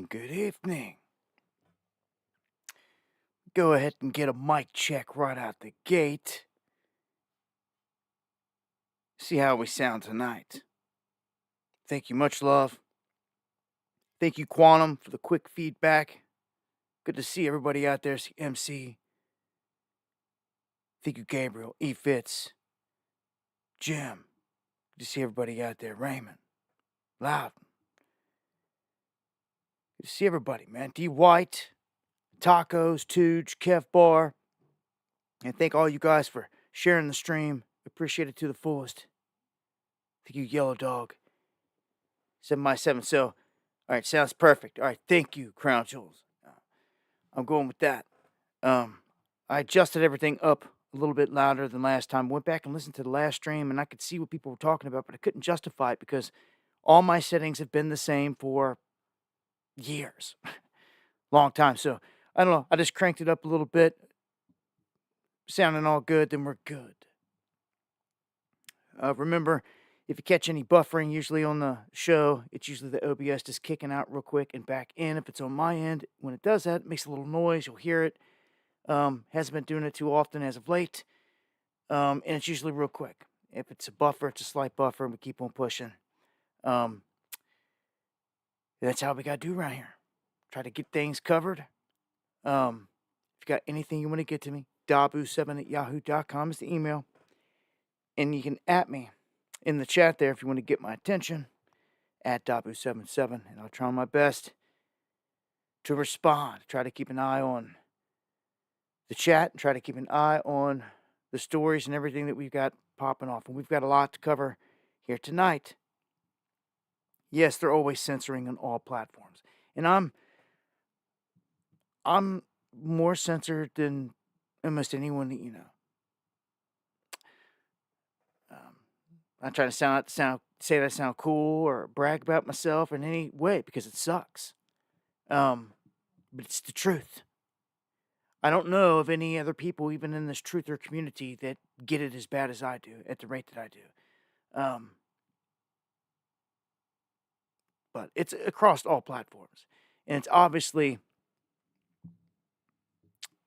Good evening. Go ahead and get a mic check right out the gate. See how we sound tonight. Thank you, much love. Thank you, Quantum, for the quick feedback. Good to see everybody out there. See MC. Thank you, Gabriel, E Fitz, Jim. Good to see everybody out there. Raymond, Loudon. Good to see everybody, man. D White, Tacos, Tooge, Kev Bar. And thank all you guys for sharing the stream. Appreciate it to the fullest. Thank you, Yellow Dog. 7x7. So, all right, sounds perfect. All right, thank you, Crown Jewels. I'm going with that. I adjusted everything up a little bit louder than last time. Went back and listened to the last stream, and I could see what people were talking about, but I couldn't justify it because all my settings have been the same for years. Long time. So, I don't know. I just cranked it up a little bit. Sounding all good, then we're good. Remember, if you catch any buffering, usually on the show, it's usually the OBS just kicking out real quick and back in. If it's on my end, when it does that, it makes a little noise. You'll hear it. Hasn't been doing it too often as of late. And it's usually real quick. If it's a buffer, it's a slight buffer, and we keep on pushing. That's how we got to do around here. Try to get things covered. If you got anything you want to get to me, dabu7@yahoo.com is the email. And you can at me in the chat there if you want to get my attention, at dabu77, and I'll try my best to respond. Try to keep an eye on the chat and try to keep an eye on the stories and everything that we've got popping off. And we've got a lot to cover here tonight. Yes, they're always censoring on all platforms. And I'm more censored than almost anyone that you know. I'm not trying to say that I sound cool or brag about myself in any way because it sucks. But it's the truth. I don't know of any other people, even in this truther community, that get it as bad as I do at the rate that I do. But it's across all platforms. And it's obviously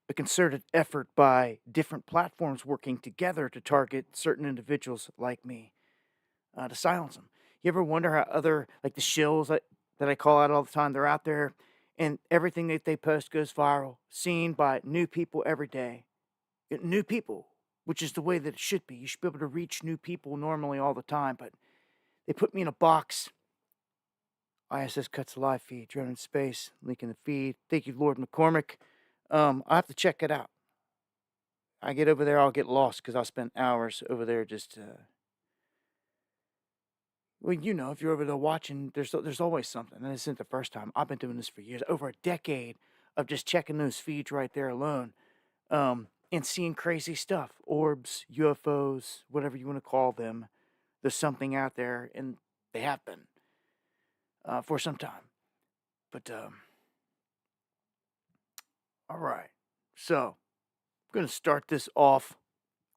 a concerted effort by different platforms working together to target certain individuals like me, to silence them. You ever wonder how other, like the shills that I call out all the time, they're out there and everything that they post goes viral, seen by new people every day. New people, which is the way that it should be. You should be able to reach new people normally all the time, but they put me in a box. ISS cuts the live feed, drone in space, link in the feed. Thank you, Lord McCormick. I have to check it out. I get over there, I'll get lost because I'll spend hours over there just. Well, you know, if you're over there watching, there's always something. And this isn't the first time. I've been doing this for years, over a decade of just checking those feeds right there alone, and seeing crazy stuff, orbs, UFOs, whatever you want to call them. There's something out there, and they have been for some time. But all right, so I'm going to start this off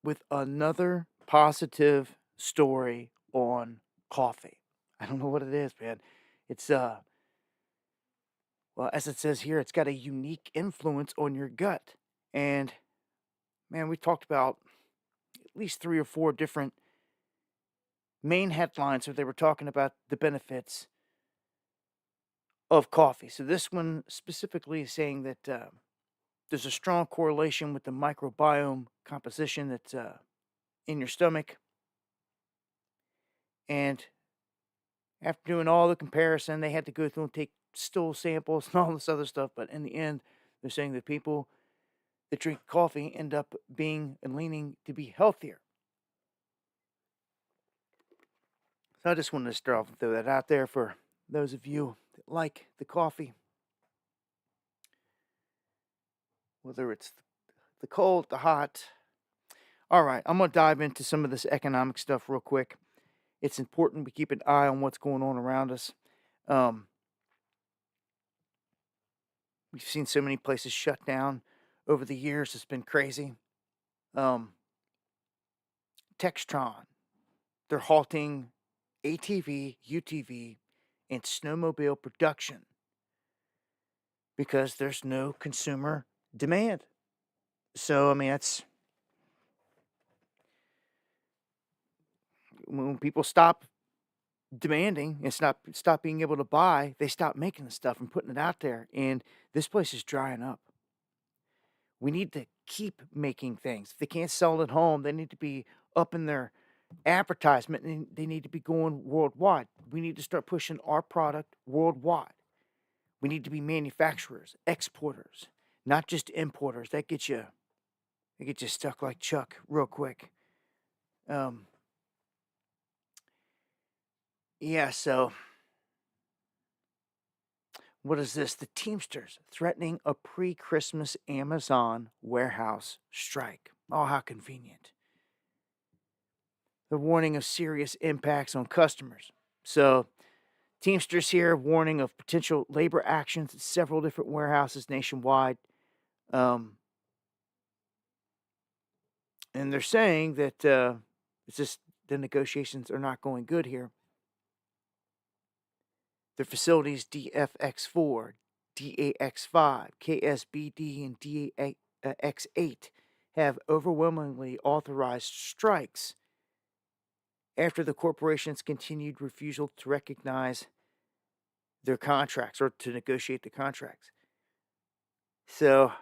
with another positive story on coffee. I don't know what it is, man. It's well, as it says here, it's got a unique influence on your gut. And man, we talked about at least 3 or 4 different main headlines where they were talking about the benefits of coffee. So this one specifically is saying that there's a strong correlation with the microbiome composition that's in your stomach. And after doing all the comparison, they had to go through and take stool samples and all this other stuff. But in the end, they're saying that people that drink coffee end up being and leaning to be healthier. So I just wanted to start off and throw that out there for those of you that like the coffee. Whether it's the cold, the hot. All right, I'm going to dive into some of this economic stuff real quick. It's important we keep an eye on what's going on around us. We've seen so many places shut down over the years. It's been crazy. Textron, they're halting ATV, UTV, and snowmobile production because there's no consumer demand. So, I mean, that's when people stop demanding and stop being able to buy, they stop making the stuff and putting it out there, and this place is drying up. We need to keep making things. If they can't sell at home, they need to be up in their advertisement, and they need to be going worldwide. We need to start pushing our product worldwide. We need to be manufacturers, exporters, not just importers. That gets you stuck like Chuck real quick. Um, yeah, so what is this? The Teamsters threatening a pre-Christmas Amazon warehouse strike. Oh, how convenient. The warning of serious impacts on customers. So, Teamsters here warning of potential labor actions at several different warehouses nationwide. Um, and they're saying that it's just the negotiations are not going good here. Their facilities DFX4, DAX5, KSBD, and DAX8 have overwhelmingly authorized strikes after the corporation's continued refusal to recognize their contracts or to negotiate the contracts. So,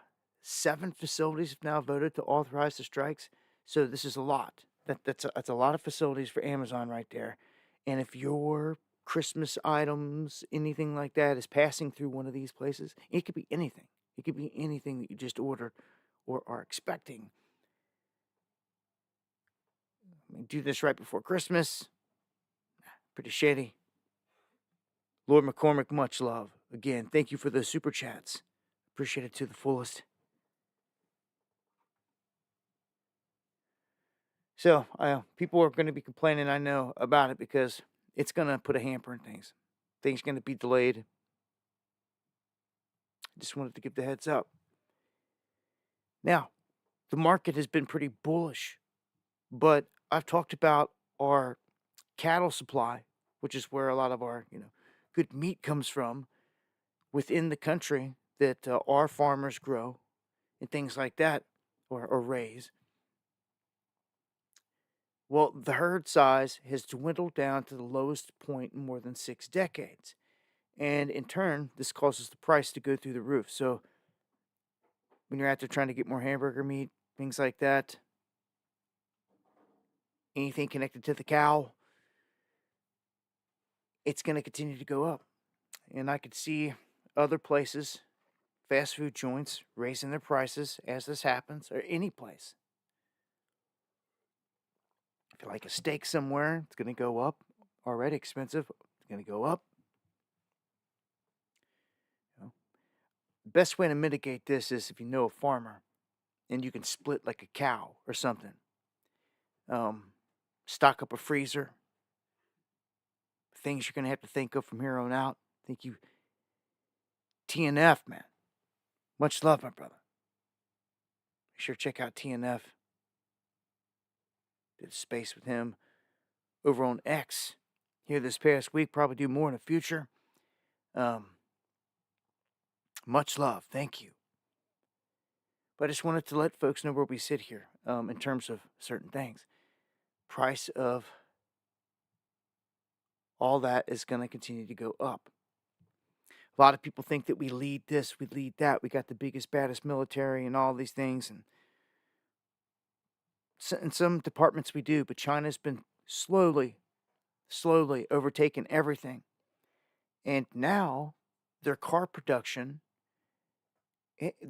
7 facilities have now voted to authorize the strikes. So this is a lot. That's a lot of facilities for Amazon right there. And if your Christmas items, anything like that, is passing through one of these places, it could be anything. It could be anything that you just ordered or are expecting. I mean, do this right before Christmas. Pretty shady. Lord McCormick, much love. Again, thank you for the super chats. Appreciate it to the fullest. So, people are going to be complaining, I know, about it because it's going to put a hamper in things. Things are going to be delayed. Just wanted to give the heads up. Now, the market has been pretty bullish, but I've talked about our cattle supply, which is where a lot of our, good meat comes from within the country that our farmers grow and things like that or raise. Well, the herd size has dwindled down to the lowest point in more than 6 decades. And in turn, this causes the price to go through the roof. So when you're out there trying to get more hamburger meat, things like that, anything connected to the cow, it's going to continue to go up. And I could see other places, fast food joints, raising their prices as this happens, or any place. If you like a steak somewhere, it's going to go up. Already expensive, it's going to go up. The best way to mitigate this is if you know a farmer and you can split like a cow or something. Stock up a freezer. Things you're going to have to think of from here on out. Thank you, TNF, man. Much love, my brother. Make sure to check out TNF. Did a space with him over on X here this past week. Probably do more in the future. Much love. Thank you. But I just wanted to let folks know where we sit here in terms of certain things. Price of all that is going to continue to go up. A lot of people think that we lead this, we lead that. We got the biggest, baddest military and all these things. And in some departments we do, but China's been slowly overtaking everything. And now their car production,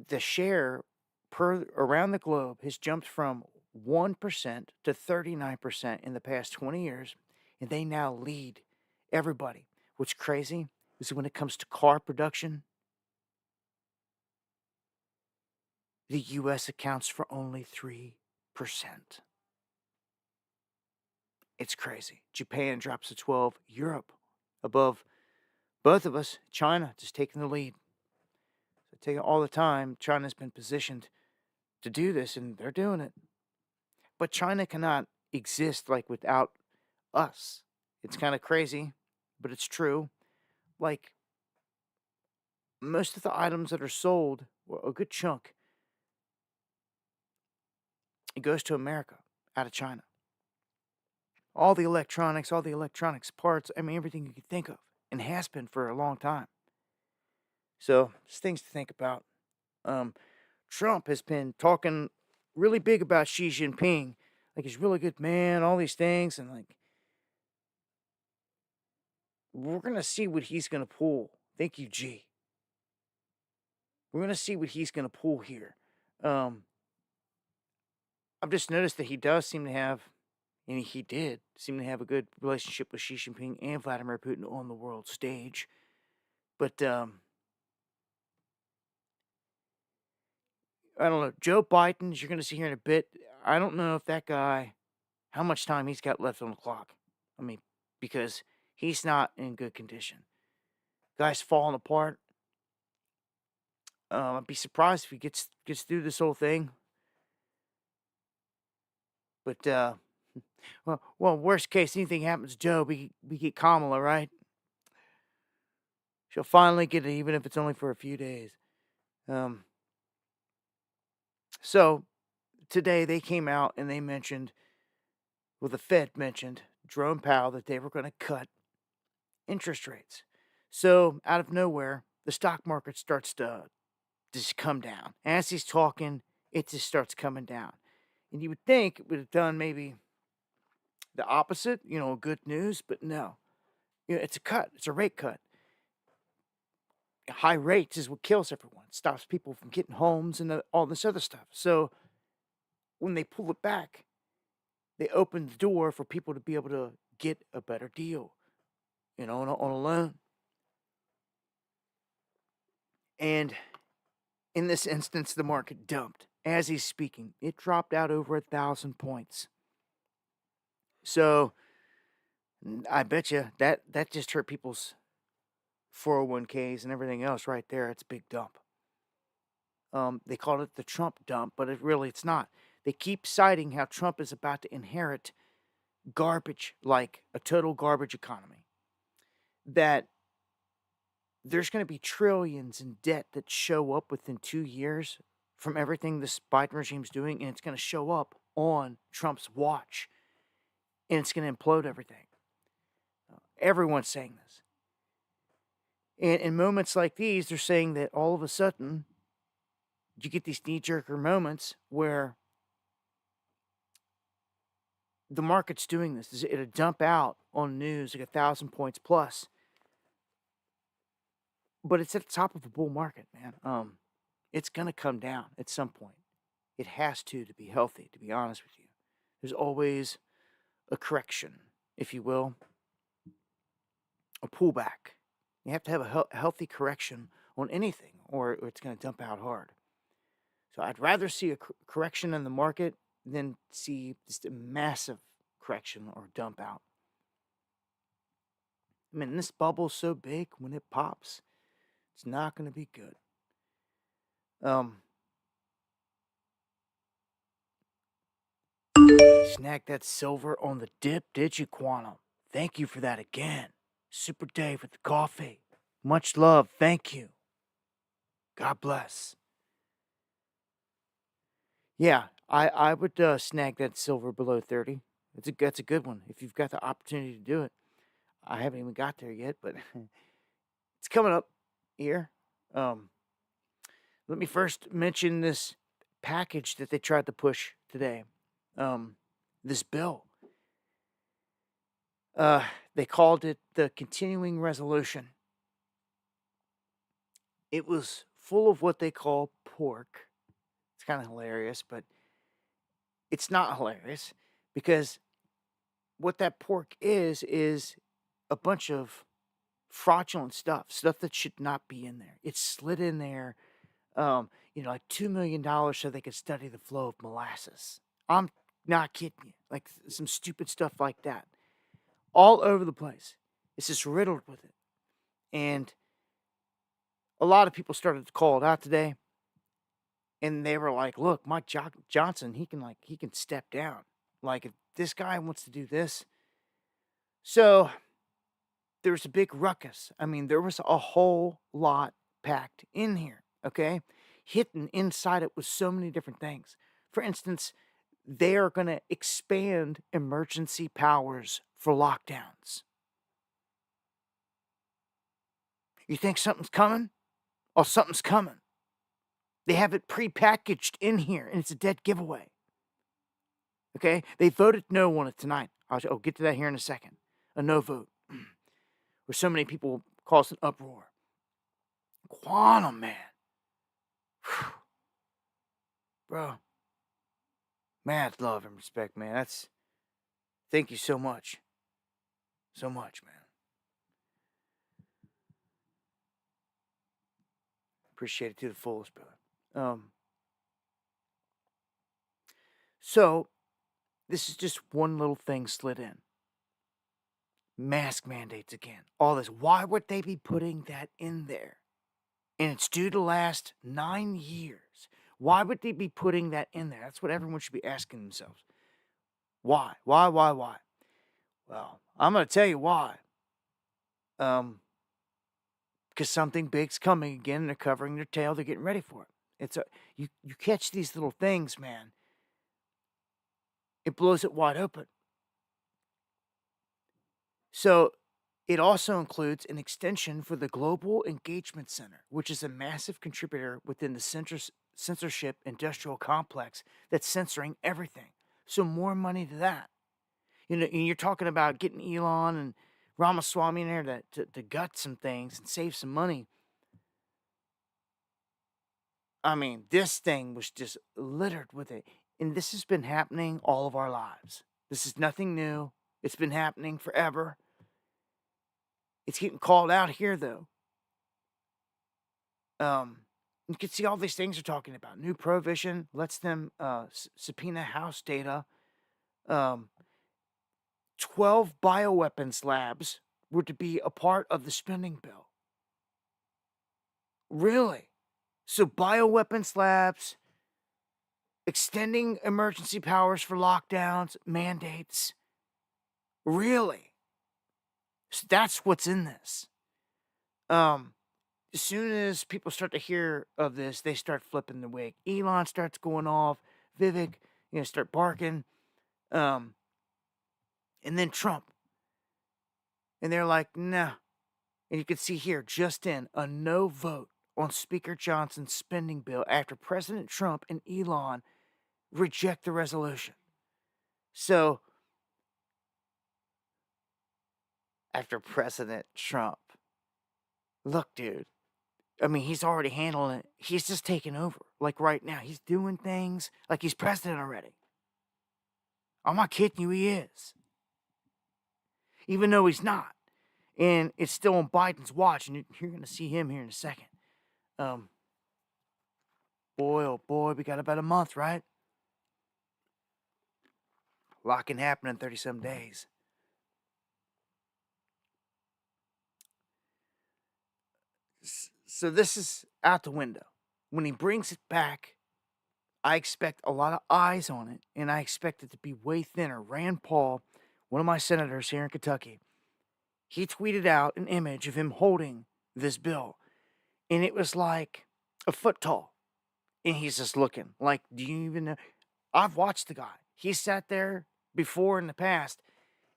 the share per around the globe has jumped from 1% to 39% in the past 20 years. And they now lead everybody. What's crazy is when it comes to car production, the U.S. accounts for only 3%. It's crazy. Japan drops to 12. Europe above both of us. China just taking the lead. So taking all the time, China's been positioned to do this, and they're doing it. But China cannot exist like without us. It's kind of crazy, but it's true. Like most of the items that are sold, well, a good chunk, it goes to America out of China. All the electronics parts, I mean, everything you could think of, and has been for a long time. So, it's things to think about. Um, Trump has been talking really big about Xi Jinping, like he's a really good man, all these things, and like we're gonna see what he's gonna pull. Thank you, G. We're gonna see what he's gonna pull here. Um, I've just noticed that he does seem to have, and he did seem to have a good relationship with Xi Jinping and Vladimir Putin on the world stage. But I don't know. Joe Biden, as you're going to see here in a bit, I don't know if that guy, how much time he's got left on the clock. I mean, because he's not in good condition. Guy's falling apart. I'd be surprised if he gets through this whole thing. But well, worst case, anything happens to Joe, we get Kamala, right? She'll finally get it, even if it's only for a few days. So today they came out and they mentioned, well, the Fed mentioned, Jerome Powell, that they were going to cut interest rates. So out of nowhere, the stock market starts to just come down. As he's talking, it just starts coming down. And you would think it would have done maybe the opposite, good news, but no. It's a cut. It's a rate cut. High rates is what kills everyone. It stops people from getting homes and all this other stuff. So when they pull it back, they open the door for people to be able to get a better deal, on a loan. And in this instance, the market dumped. As he's speaking, it dropped out over 1,000 points. So I bet you that just hurt people's 401ks and everything else right there. It's a big dump. They called it the Trump dump, but it's not. They keep citing how Trump is about to inherit garbage, like a total garbage economy. That there's going to be trillions in debt that show up within 2 years from everything this Biden regime's doing, and it's going to show up on Trump's watch, and it's going to implode everything. Everyone's saying this. And in moments like these, they're saying that all of a sudden, you get these knee-jerker moments where the market's doing this. It'll dump out on news like 1,000 points plus. But it's at the top of a bull market, man. It's going to come down at some point. It has to be healthy, to be honest with you. There's always a correction, if you will, a pullback. You have to have a healthy correction on anything, or it's going to dump out hard. So I'd rather see a correction in the market than see just a massive correction or dump out. I mean, this bubble's so big, when it pops, it's not going to be good. Snagged that silver on the dip, did you, Quantum? Thank you for that again. Super Dave with the coffee. Much love. Thank you. God bless. Yeah, I would snag that silver below 30. That's a good one if you've got the opportunity to do it. I haven't even got there yet, but it's coming up here. Let me first mention this package that they tried to push today. This bill. They called it the continuing resolution. It was full of what they call pork. It's kind of hilarious, but it's not hilarious because what that pork is a bunch of fraudulent stuff that should not be in there. It's slid in there, like $2 million so they could study the flow of molasses. I'm not kidding you. Like some stupid stuff like that. All over the place. It's just riddled with it. And a lot of people started to call it out today. And they were like, look, Mike Johnson, he can step down. Like, if this guy wants to do this. So, there was a big ruckus. I mean, there was a whole lot packed in here, okay? Hidden inside it with so many different things. For instance, they are going to expand emergency powers for lockdowns. You think something's coming? Oh, something's coming. They have it prepackaged in here, and it's a dead giveaway. Okay? They voted no on it tonight. I'll get to that here in a second. A no vote. Where so many people caused an uproar. Quantum, man. Whew. Bro. Mad love and respect, man. Thank you so much. So much, man. Appreciate it to the fullest, brother. So, this is just one little thing slid in. Mask mandates again. All this. Why would they be putting that in there? And it's due to last 9 years. Why would they be putting that in there? That's what everyone should be asking themselves. Why? Why? Well, I'm going to tell you why. Because something big's coming again, and they're covering their tail. They're getting ready for it. You catch these little things, man. It blows it wide open. So it also includes an extension for the Global Engagement Center, which is a massive contributor within the censorship industrial complex that's censoring everything. So more money to that. You know, and you're talking about getting Elon and Ramaswamy in there to gut some things and save some money. I mean, this thing was just littered with it. And this has been happening all of our lives. This is nothing new. It's been happening forever. It's getting called out here, though. You can see all these things they're talking about. New provision lets them subpoena House data. 12 bioweapons labs were to be a part of the spending bill. Really? So bioweapons labs, extending emergency powers for lockdowns, mandates. Really? So that's what's in this. As soon as people start to hear of this, they start flipping the wig. Elon starts going off. Vivek, start barking. And then Trump. And they're like, nah. And you can see here, just in, a no vote on Speaker Johnson's spending bill after President Trump and Elon reject the resolution. So, after President Trump, look, dude, I mean, he's already handling it. He's just taking over. Like right now, he's doing things like he's president already. I'm not kidding you, he is. Even though he's not. And it's still on Biden's watch, and you're going to see him here in a second. Boy, oh boy, we got about a month, right? A lot can happen in 30-some days. So this is out the window. When he brings it back, I expect a lot of eyes on it, and I expect it to be way thinner. Rand Paul, one of my senators here in Kentucky, he tweeted out an image of him holding this bill, and it was like a foot tall. And he's just looking like, do you even know? I've watched the guy. He sat there before in the past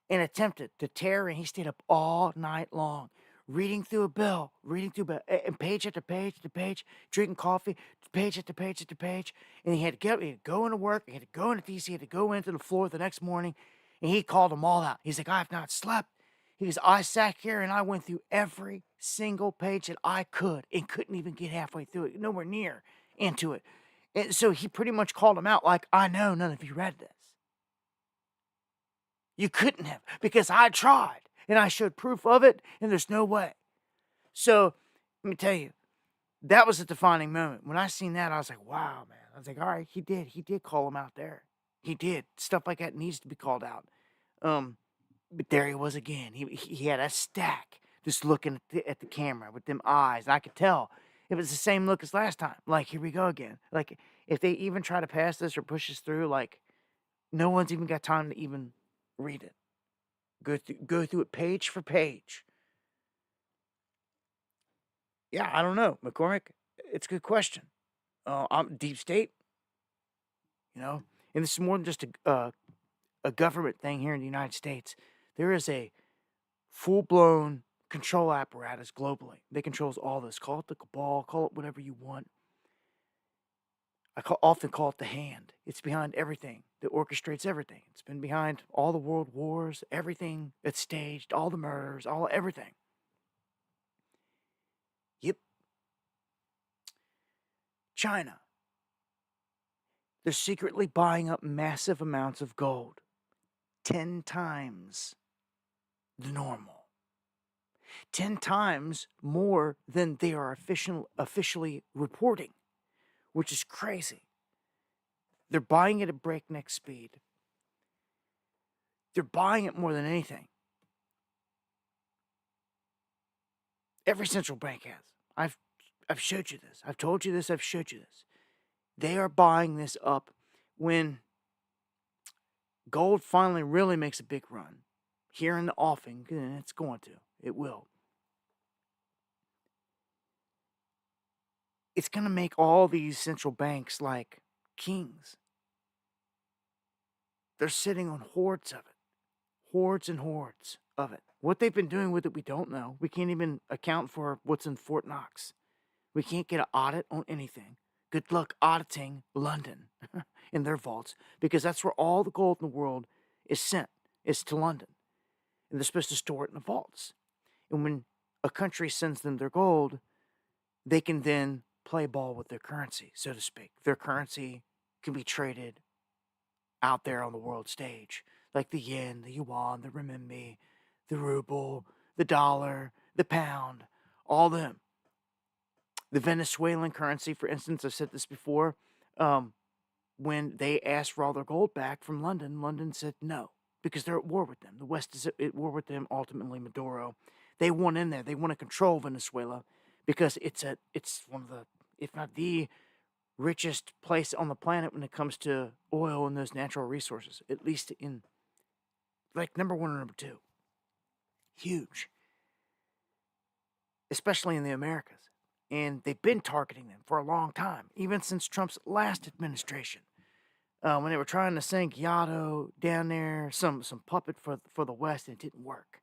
and attempted to tear, and he stayed up all night long, reading through a bill, and page after page after page, drinking coffee, page after page after page. And he had to go into work, he had to go into DC, he had to go into the floor the next morning, and he called them all out. He's like, I have not slept. He goes, I sat here and I went through every single page that I could and couldn't even get halfway through it, nowhere near into it. And so he pretty much called him out like, I know none of you read this. You couldn't have, because I tried and I showed proof of it, and there's no way. So let me tell you, that was a defining moment. When I seen that, I was like, wow, man. I was like, all right, he did call him out there. He did. Stuff like that needs to be called out. But there he was again. He had a stack just looking at the camera with them eyes. And I could tell it was the same look as last time. Like, here we go again. Like, if they even try to pass this or push this through, like, no one's even got time to even read it. Go through it page for page. Yeah, I don't know, McCormick. It's a good question. I'm deep state, you know, and this is more than just a government thing here in the United States. There is a full-blown control apparatus globally that controls all this. Call it the cabal, call it whatever you want. Often call it the hand. It's behind everything that orchestrates everything. It's been behind all the world wars, everything that's staged, all the murders, all everything. Yep. China. They're secretly buying up massive amounts of gold. 10 times the normal. 10 times more than they are officially reporting, which is crazy. They're buying it at breakneck speed. They're buying it more than anything. Every central bank has. I've showed you this. I've told you this. I've showed you this. They are buying this up when gold finally really makes a big run. Here in the offing, and it's going to. It will. It's going to make all these central banks like kings. They're sitting on hordes of it. Hordes and hordes of it. What they've been doing with it, we don't know. We can't even account for what's in Fort Knox. We can't get an audit on anything. Good luck auditing London in their vaults, because that's where all the gold in the world is sent, is to London. And they're supposed to store it in the vaults. And when a country sends them their gold, they can then play ball with their currency, so to speak. Their currency can be traded out there on the world stage, like the yen, the yuan, the renminbi, the ruble, the dollar, the pound, all them. The Venezuelan currency, for instance, I've said this before, when they asked for all their gold back from London, London said no, because they're at war with them. The West is at war with them, ultimately Maduro. They want in there. They want to control Venezuela because it's one of the, if not the richest place on the planet when it comes to oil and those natural resources, at least in, like, number one or number two. Huge. Especially in the Americas. And they've been targeting them for a long time, even since Trump's last administration. When they were trying to sink Yato down there, some puppet for the West, and it didn't work.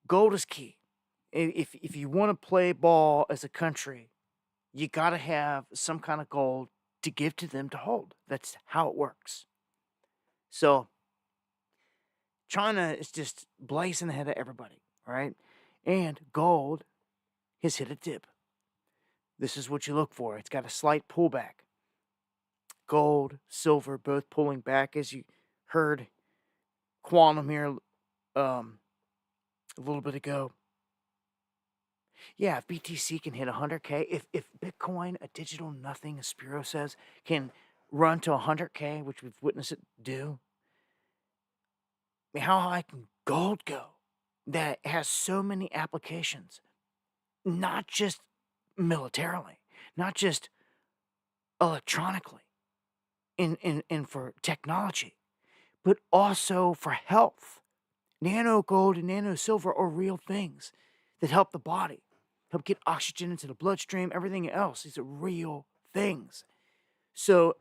Gold is key. If you want to play ball as a country, you got to have some kind of gold to give to them to hold. That's how it works. So China is just blazing ahead of everybody, right? And gold has hit a dip. This is what you look for. It's got a slight pullback. Gold, silver, both pulling back, as you heard Quantum here a little bit ago. Yeah, if BTC can hit 100K, if Bitcoin, a digital nothing, as Spiro says, can run to 100K, which we've witnessed it do, I mean, how high can gold go? That has so many applications, not just militarily, not just electronically, and for technology, but also for health. Nano gold and nano silver are real things that help the body, help get oxygen into the bloodstream, everything else. These are real things. So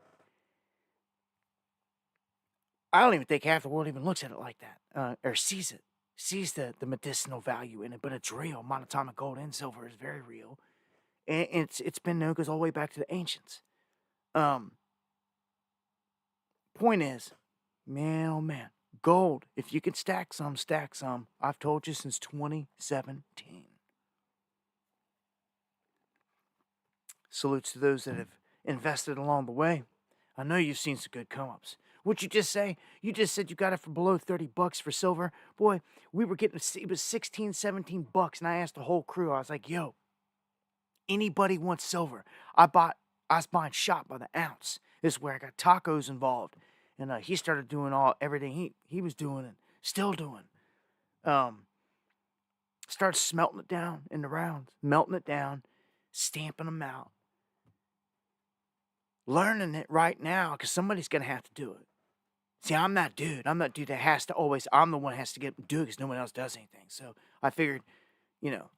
I don't even think half the world even looks at it like that, or sees it, sees the medicinal value in it, but it's real. Monatomic gold and silver is very real. And it's been known, goes all the way back to the ancients. Point is, man, oh man, gold, if you can stack some, stack some. I've told you since 2017. Salutes to those that have invested along the way. I know you've seen some good come-ups. What'd you just say? You just said you got it for below $30 for silver. Boy, we were getting, it was 16, 17 bucks, and I asked the whole crew, I was like, yo, anybody wants silver? I was buying shot by the ounce. This is where I got tacos involved. And he started doing everything he was doing and still doing. Started smelting it down in the rounds, melting it down, stamping them out. Learning it right now, because somebody's going to have to do it. See, I'm that dude. I'm that dude that has to always, I'm the one that has to get do it because no one else does anything. So I figured, you know,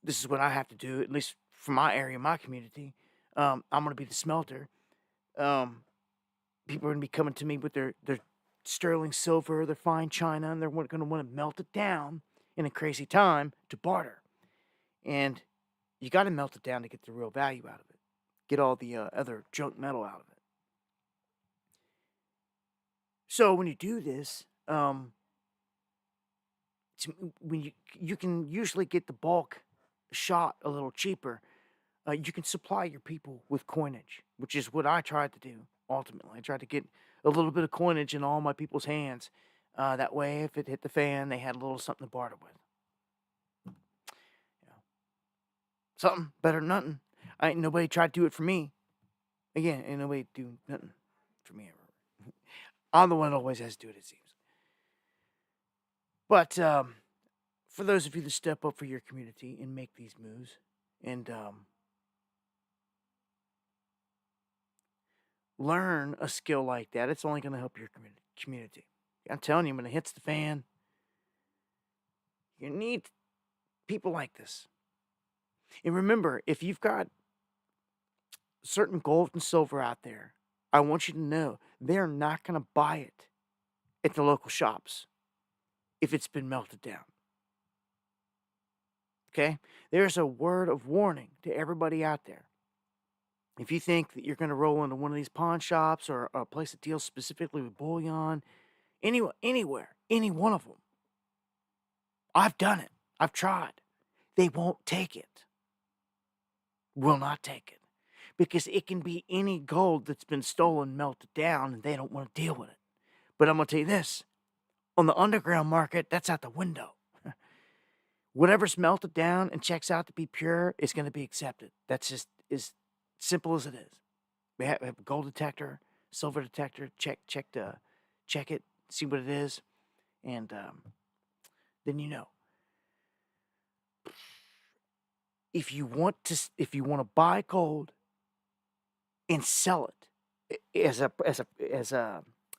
this is what I have to do, at least for my area, my community. I'm going to be the smelter. Um, People are going to be coming to me with their sterling silver, their fine china, and they're going to want to melt it down in a crazy time to barter. And you got to melt it down to get the real value out of it, get all the other junk metal out of it. So when you do this, when you can usually get the bulk shot a little cheaper. You can supply your people with coinage, which is what I tried to do ultimately. I tried to get a little bit of coinage in all my people's hands. That way, if it hit the fan, they had a little something to barter with. You know, something better than nothing. Ain't nobody tried to do it for me. Again, ain't nobody do nothing for me ever. I'm the one that always has to do it, it seems. But for those of you that step up for your community and make these moves, and learn a skill like that, it's only going to help your community. I'm telling you, when it hits the fan, you need people like this. And remember, if you've got certain gold and silver out there, I want you to know they're not going to buy it at the local shops if it's been melted down. Okay? There's a word of warning to everybody out there. If you think that you're going to roll into one of these pawn shops or a place that deals specifically with bullion, anywhere, any one of them, I've done it. I've tried. They won't take it. Will not take it. Because it can be any gold that's been stolen, melted down, and they don't want to deal with it. But I'm going to tell you this. On the underground market, that's out the window. Whatever's melted down and checks out to be pure is going to be accepted. That's just as simple as it is. We have a gold detector, silver detector, check it, see what it is, and then you know. If you want to buy gold and sell it as a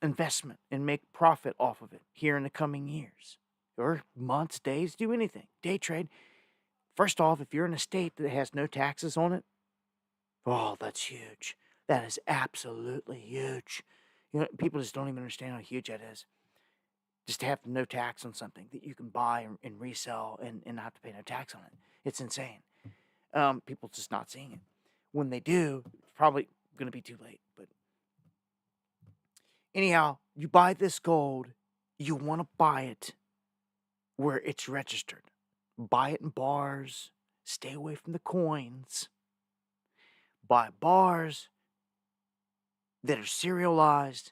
investment and make profit off of it here in the coming years or months, days, do anything, day trade. First off, if you're in a state that has no taxes on it, oh, that's huge. That is absolutely huge. You know, people just don't even understand how huge that is. Just to have no tax on something that you can buy and resell and not have to pay no tax on it. It's insane. People just not seeing it. When they do, it's probably going to be too late. But anyhow, you buy this gold, you want to buy it where it's registered. Buy it in bars. Stay away from the coins. Buy bars that are serialized.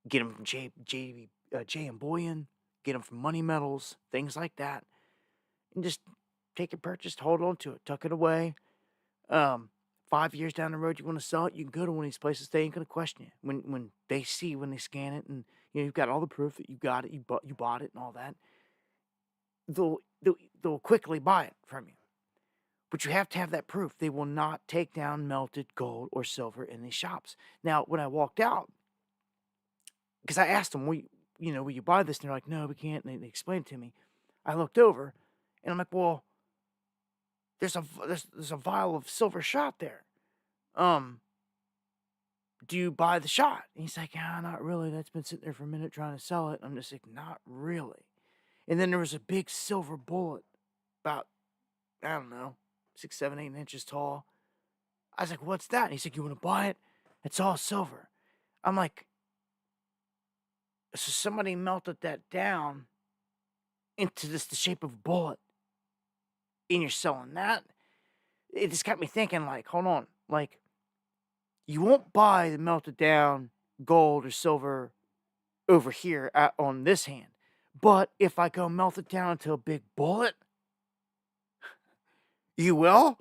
Get them from J and Bullion. Get them from Money Metals. Things like that. And just take it purchased. Hold on to it. Tuck it away. 5 years down the road, you want to sell it, you can go to one of these places. They ain't going to question you. When they scan it, and you've got all the proof that you got it, you bought it and all that, they'll quickly buy it from you. But you have to have that proof. They will not take down melted gold or silver in these shops. Now, when I walked out, because I asked them, will you buy this? And they're like, no, we can't. And they explained it to me. I looked over, and I'm like, well, there's a vial of silver shot there. Do you buy the shot? And he's like, not really. That's been sitting there for a minute trying to sell it. I'm just like, not really. And then there was a big silver bullet, about, I don't know, 6, 7, 8 inches tall. I was like, what's that? And he's like, you want to buy it? It's all silver. I'm like, so somebody melted that down into the shape of a bullet, and you're selling that? It just got me thinking, like, hold on, like, you won't buy the melted down gold or silver over here on this hand. But if I go melt it down into a big bullet, you will?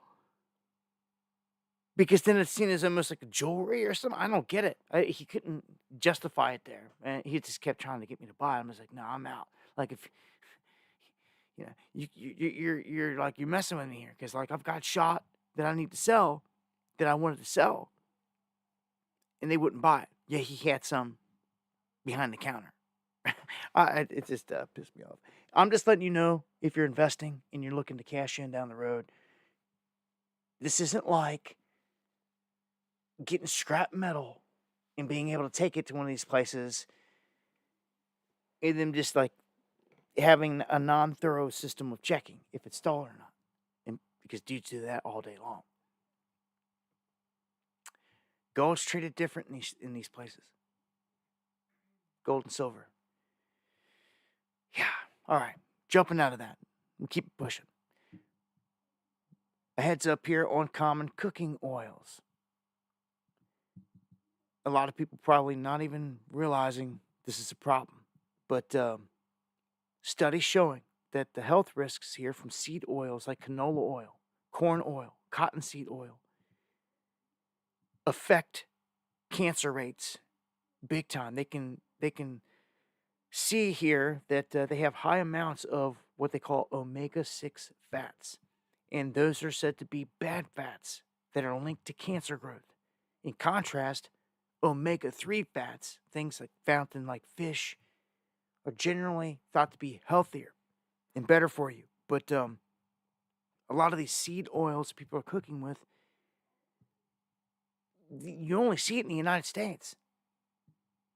Because then it's seen as almost like a jewelry or something. I don't get it. He couldn't justify it there. And he just kept trying to get me to buy it. I was like, no, I'm out. Like, if you're like, you're messing with me here. Because, like, I've got shot that I need to sell, that I wanted to sell, and they wouldn't buy it. Yeah, he had some behind the counter. It just pissed me off. I'm just letting you know, if you're investing and you're looking to cash in down the road, this isn't like getting scrap metal and being able to take it to one of these places and then just like having a non-thorough system of checking if it's stolen or not. And because dudes do that all day long. Gold's treated different in these places. Gold and silver. Yeah. All right. Jumping out of that. We'll keep pushing. A heads up here on common cooking oils. A lot of people probably not even realizing this is a problem. But studies showing that the health risks here from seed oils like canola oil, corn oil, cottonseed oil affect cancer rates big time. They can see here that they have high amounts of what they call omega-6 fats. And those are said to be bad fats that are linked to cancer growth. In contrast, omega-3 fats, things like found in like fish, are generally thought to be healthier and better for you. But a lot of these seed oils people are cooking with, you only see it in the United States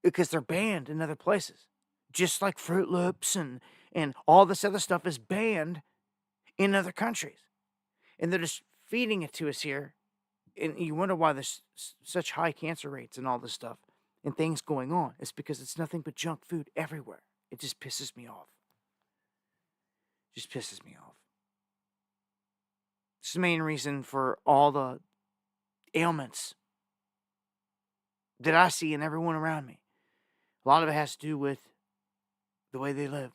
because they're banned in other places. Just like Fruit Loops and all this other stuff is banned in other countries. And they're just feeding it to us here. And you wonder why there's such high cancer rates and all this stuff and things going on. It's because it's nothing but junk food everywhere. It just pisses me off. Just pisses me off. It's the main reason for all the ailments that I see in everyone around me. A lot of it has to do with the way they live.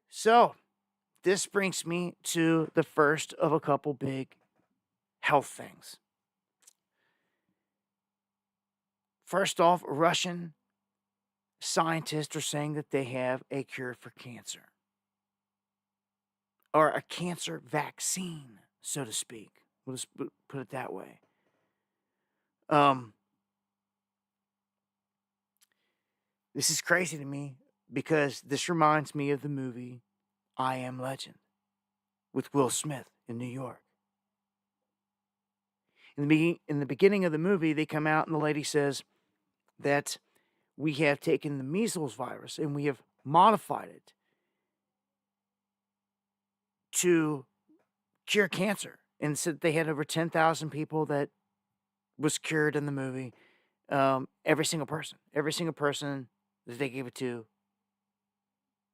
So, this brings me to the first of a couple big health things. First off, Russian scientists are saying that they have a cure for cancer. Or a cancer vaccine, so to speak. We'll just put it that way. This is crazy to me because this reminds me of the movie I Am Legend with Will Smith in New York. In the beginning of the movie, they come out and the lady says that we have taken the measles virus and we have modified it to cure cancer. And said they had over 10,000 people that was cured in the movie. Every single person that they gave it to,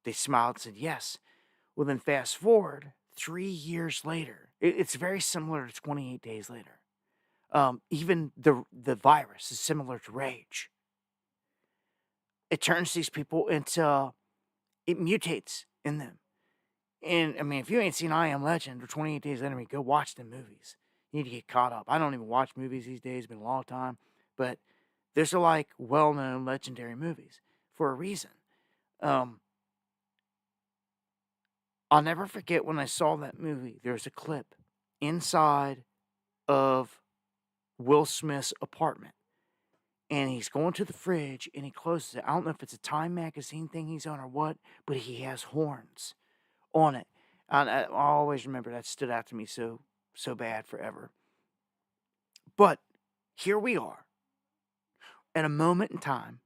they smiled and said yes. Well, then fast forward 3 years later. It's very similar to 28 Days Later. Even the virus is similar to rage. It turns these people into, it mutates in them. And I mean, if you ain't seen I Am Legend or 28 Days Later, go watch the movies. You need to get caught up. I don't even watch movies these days. It's been a long time. But there's like well-known legendary movies for a reason. I'll never forget when I saw that movie. There's a clip inside of Will Smith's apartment. And he's going to the fridge and he closes it. I don't know if it's a Time magazine thing he's on or what, but he has horns on it. I always remember that stood out to me so bad forever. But here we are at a moment in time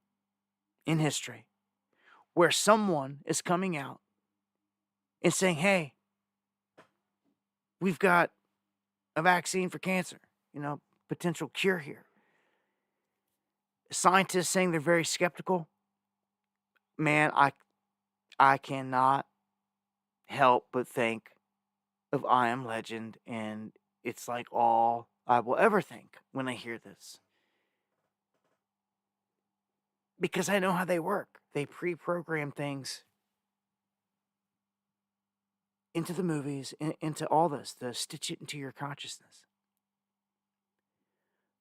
in history where someone is coming out and saying, hey, we've got a vaccine for cancer, potential cure here. Scientists saying they're very skeptical. Man, I cannot help but think of I Am Legend, and it's like all I will ever think when I hear this. Because I know how they work. They pre-program things into the movies, into all this, to stitch it into your consciousness.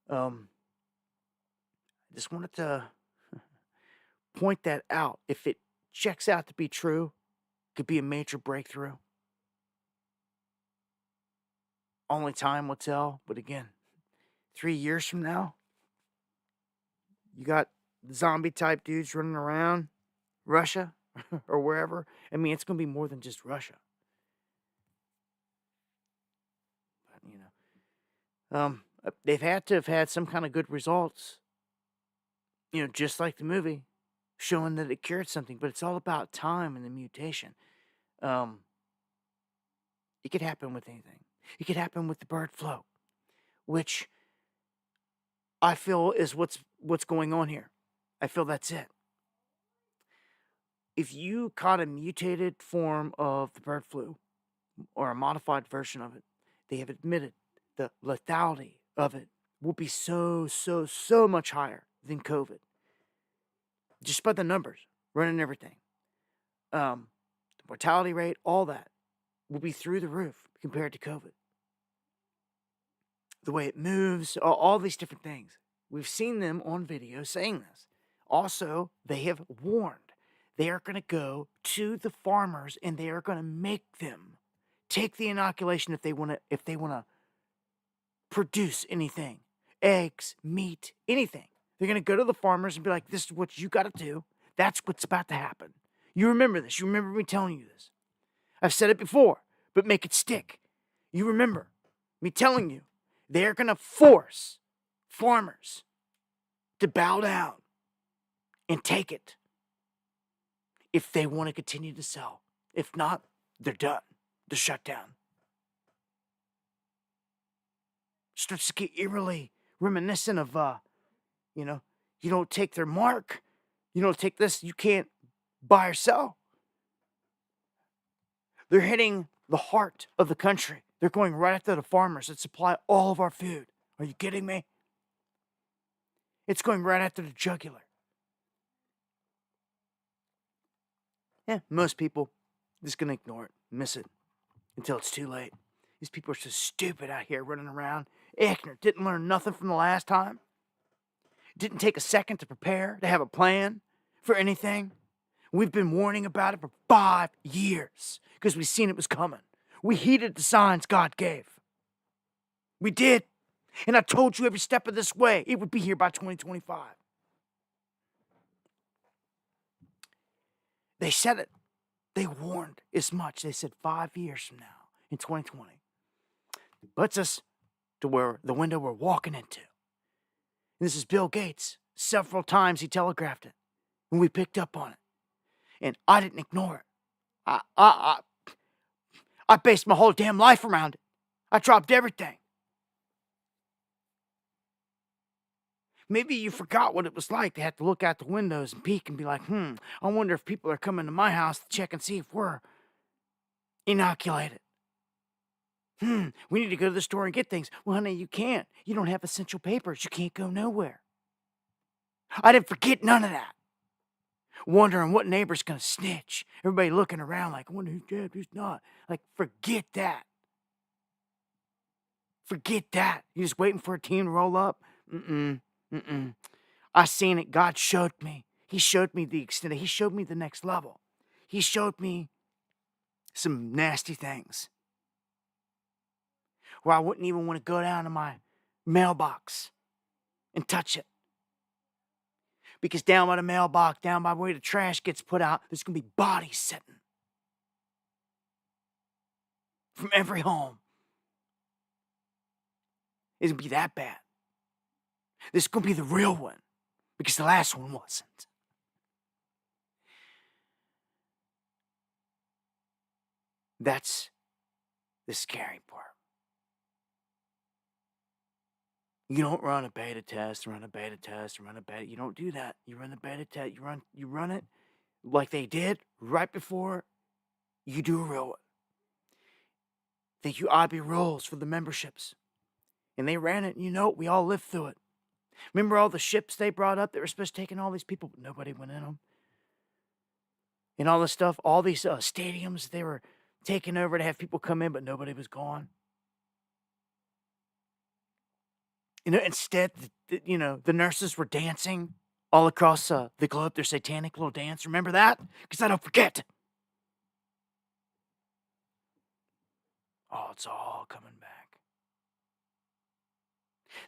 I just wanted to point that out. If it checks out to be true, it could be a major breakthrough. Only time will tell. But again, 3 years from now, you got zombie type dudes running around Russia or wherever. I mean, it's going to be more than just Russia. But, they've had to have had some kind of good results, just like the movie, showing that it cured something. But it's all about time and the mutation. It could happen with anything. It could happen with the bird flu, which I feel is what's going on here. I feel that's it. If you caught a mutated form of the bird flu or a modified version of it, they have admitted the lethality of it will be so much higher than COVID. Just by the numbers, running everything. The mortality rate, all that will be through the roof compared to COVID. The way it moves, all these different things. We've seen them on video saying this. Also, they have warned they are going to go to the farmers and they are going to make them take the inoculation if they want to produce anything, eggs, meat, anything. They're going to go to the farmers and be like, this is what you got to do. That's what's about to happen. You remember this. You remember me telling you this. I've said it before, but make it stick. You remember me telling you they're going to force farmers to bow down and take it if they want to continue to sell. If not, they're done. They're shut down. Starts to get eerily reminiscent of, you don't take their mark. You don't take this, you can't buy or sell. They're hitting the heart of the country. They're going right after the farmers that supply all of our food. Are you kidding me? It's going right after the jugular. Yeah, most people just going to ignore it, miss it, until it's too late. These people are so stupid out here running around, ignorant, didn't learn nothing from the last time. Didn't take a second to prepare, to have a plan for anything. We've been warning about it for 5 years because we seen it was coming. We heeded the signs God gave. We did. And I told you every step of this way, it would be here by 2025. They said it. They warned as much. They said 5 years from now, in 2020. It puts us to where the window we're walking into. And this is Bill Gates. Several times he telegraphed it. And we picked up on it. And I didn't ignore it. I based my whole damn life around it. I dropped everything. Maybe you forgot what it was like to have to look out the windows and peek and be like, I wonder if people are coming to my house to check and see if we're inoculated. We need to go to the store and get things. Well, honey, you can't. You don't have essential papers. You can't go nowhere. I didn't forget none of that. Wondering what neighbor's going to snitch. Everybody looking around like, I wonder who's dead, who's not. Like, forget that. Forget that. You're just waiting for a team to roll up? I seen it. God showed me. He showed me the extent. He showed me the next level. He showed me some nasty things where I wouldn't even want to go down to my mailbox and touch it. Because down by the mailbox, down by where the trash gets put out, there's going to be bodies sitting from every home. It's going to be that bad. This is going to be the real one because the last one wasn't. That's the scary part. You don't run a beta test, run a beta test, run a beta. You don't do that. You run the beta test. You run it like they did right before you do a real one. Thank you, IB rules for the memberships. And they ran it, and we all lived through it. Remember all the ships they brought up that were supposed to take in all these people, but nobody went in them? And all this stuff, all these stadiums they were taking over to have people come in, but nobody was gone. Instead, the nurses were dancing all across the globe, their satanic little dance. Remember that? Because I don't forget. Oh, it's all coming back.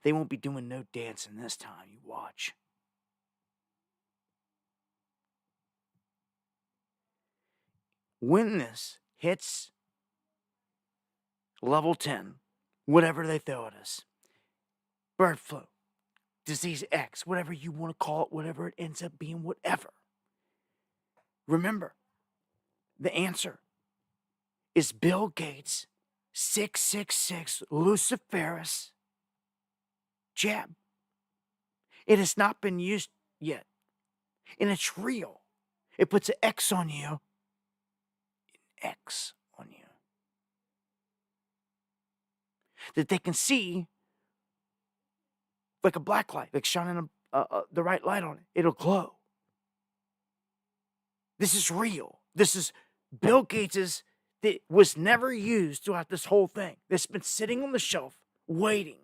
They won't be doing no dancing this time. You watch. When this hits level 10, whatever they throw at us, bird flu, disease X, whatever you want to call it, whatever it ends up being, whatever. Remember, the answer is Bill Gates' 666 Luciferus jab. It has not been used yet, and it's real. It puts an X on you. X on you. That they can see like a black light, like shining the right light on it. It'll glow. This is real. This is Bill Gates's that was never used throughout this whole thing. That's been sitting on the shelf waiting.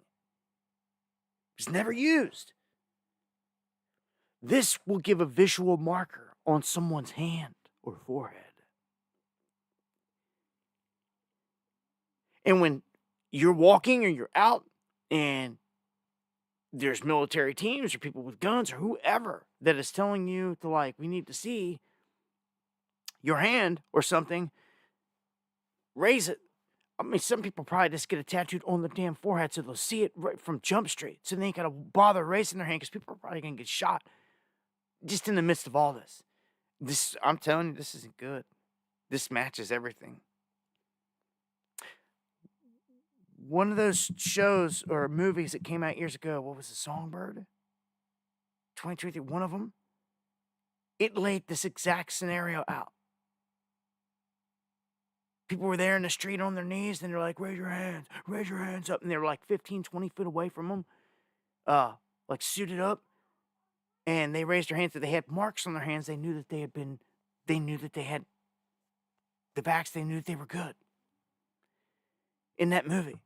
It's never used. This will give a visual marker on someone's hand or forehead. And when you're walking or you're out and there's military teams or people with guns or whoever that is telling you to, like, we need to see your hand or something, raise it. I mean, some people probably just get it tattooed on the damn forehead so they'll see it right from Jump Street. So they ain't got to bother raising their hand because people are probably going to get shot just in the midst of all this. I'm telling you, this isn't good. This matches everything. One of those shows or movies that came out years ago, what was it, Songbird? 2023, one of them. It laid this exact scenario out. People were there in the street on their knees, and they're like, raise your hands up. And they were like 15, 20 feet away from them, like suited up. And they raised their hands, so they had marks on their hands. They knew that they had the vax. They knew that they were good. In that movie,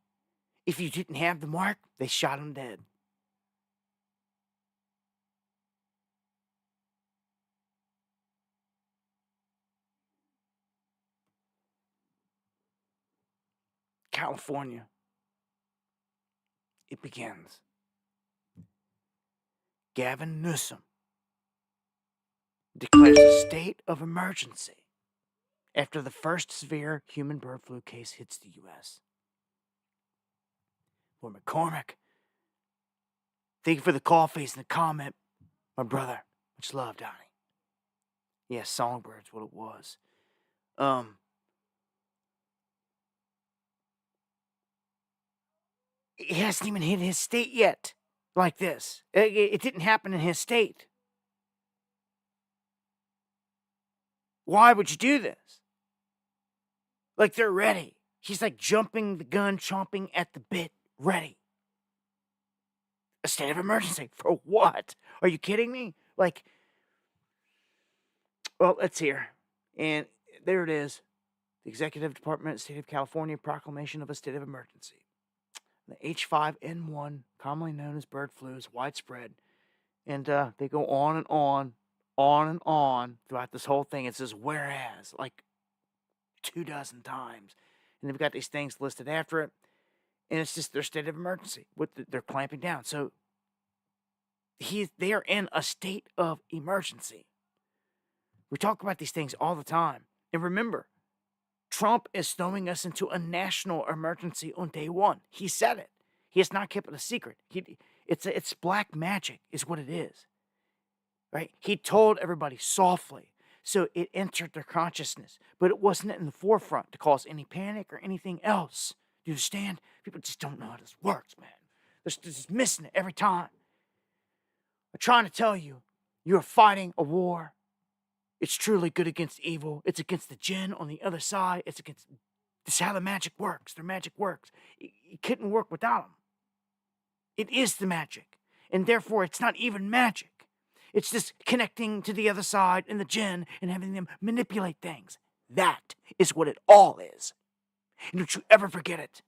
if you didn't have the mark, they shot them dead. California. It begins. Gavin Newsom declares a state of emergency after the first severe human bird flu case hits the U.S. Lord McCormick, thank you for the coffees and the comment, my brother. Much love, Donnie. Yeah, Songbird's what it was. It hasn't even hit his state yet like this. It didn't happen in his state. Why would you do this? Like, they're ready. He's like jumping the gun, chomping at the bit, ready. A state of emergency for what? Are you kidding me? Like, well, let's hear. And there it is. The Executive Department, State of California, proclamation of a state of emergency. The H5N1, commonly known as bird flu, is widespread. And they go on and on throughout this whole thing. It says whereas, like 24 times. And they've got these things listed after it. And it's just their state of emergency. They're clamping down. So they are in a state of emergency. We talk about these things all the time. And remember, Trump is throwing us into a national emergency on day one. He said it. He has not kept it a secret. It's black magic is what it is. Right? He told everybody softly. So it entered their consciousness. But it wasn't in the forefront to cause any panic or anything else. Do you understand? People just don't know how this works, man. They're just missing it every time. I'm trying to tell you, you're fighting a war. It's truly good against evil. It's against the jinn on the other side. This is how the magic works. Their magic works. It couldn't work without them. It is the magic. And therefore, it's not even magic. It's just connecting to the other side and the jinn and having them manipulate things. That is what it all is. And don't you ever forget it.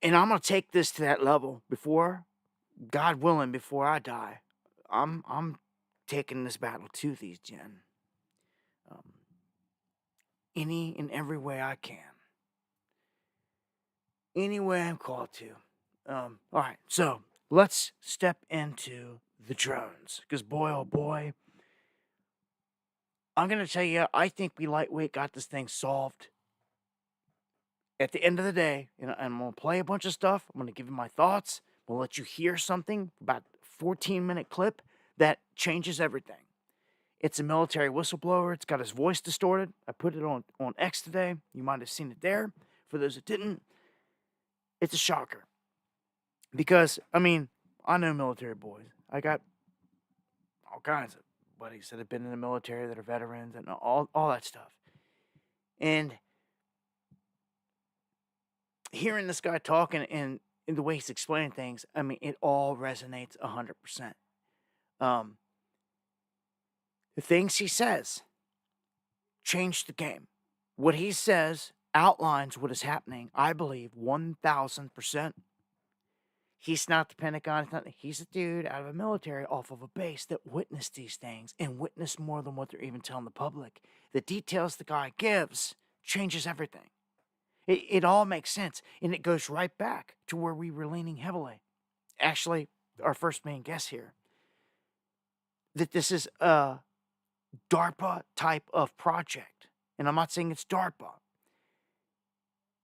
And I'm going to take this to that level before, God willing, before I die. I'm taking this battle to these jinn. Any and every way I can. any way I'm called to. All right, so let's step into the drones, because boy, oh boy, I'm gonna tell you, I think we lightweight got this thing solved. At the end of the day, I'm gonna play a bunch of stuff. I'm gonna give you my thoughts. We'll let you hear something, about a 14-minute clip that changes everything. It's a military whistleblower. It's got his voice distorted. I put it on X today. You might have seen it there. For those that didn't, it's a shocker. Because, I know military boys. I got all kinds of buddies that have been in the military that are veterans and all that stuff. And hearing this guy talking and the way he's explaining things, it all resonates 100%. The things he says change the game. What he says outlines what is happening, I believe, 1,000%. He's not the Pentagon. He's a dude out of a military off of a base that witnessed these things and witnessed more than what they're even telling the public. The details the guy gives changes everything. It all makes sense, and it goes right back to where we were leaning heavily. Actually, our first main guess here, that this is a DARPA type of project. And I'm not saying it's DARPA.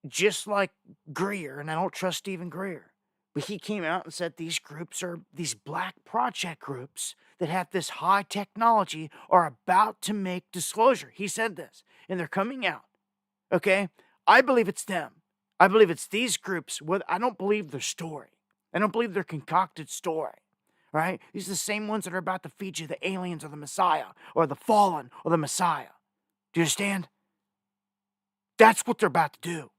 Just like Greer, and I don't trust Stephen Greer, but he came out and said these groups are these black project groups that have this high technology are about to make disclosure. He said this, and they're coming out. Okay? I believe it's them. I believe it's these groups. I don't believe their story. I don't believe their concocted story. Right? These are the same ones that are about to feed you the aliens or the Messiah or the fallen or the Messiah. Do you understand? That's what they're about to do.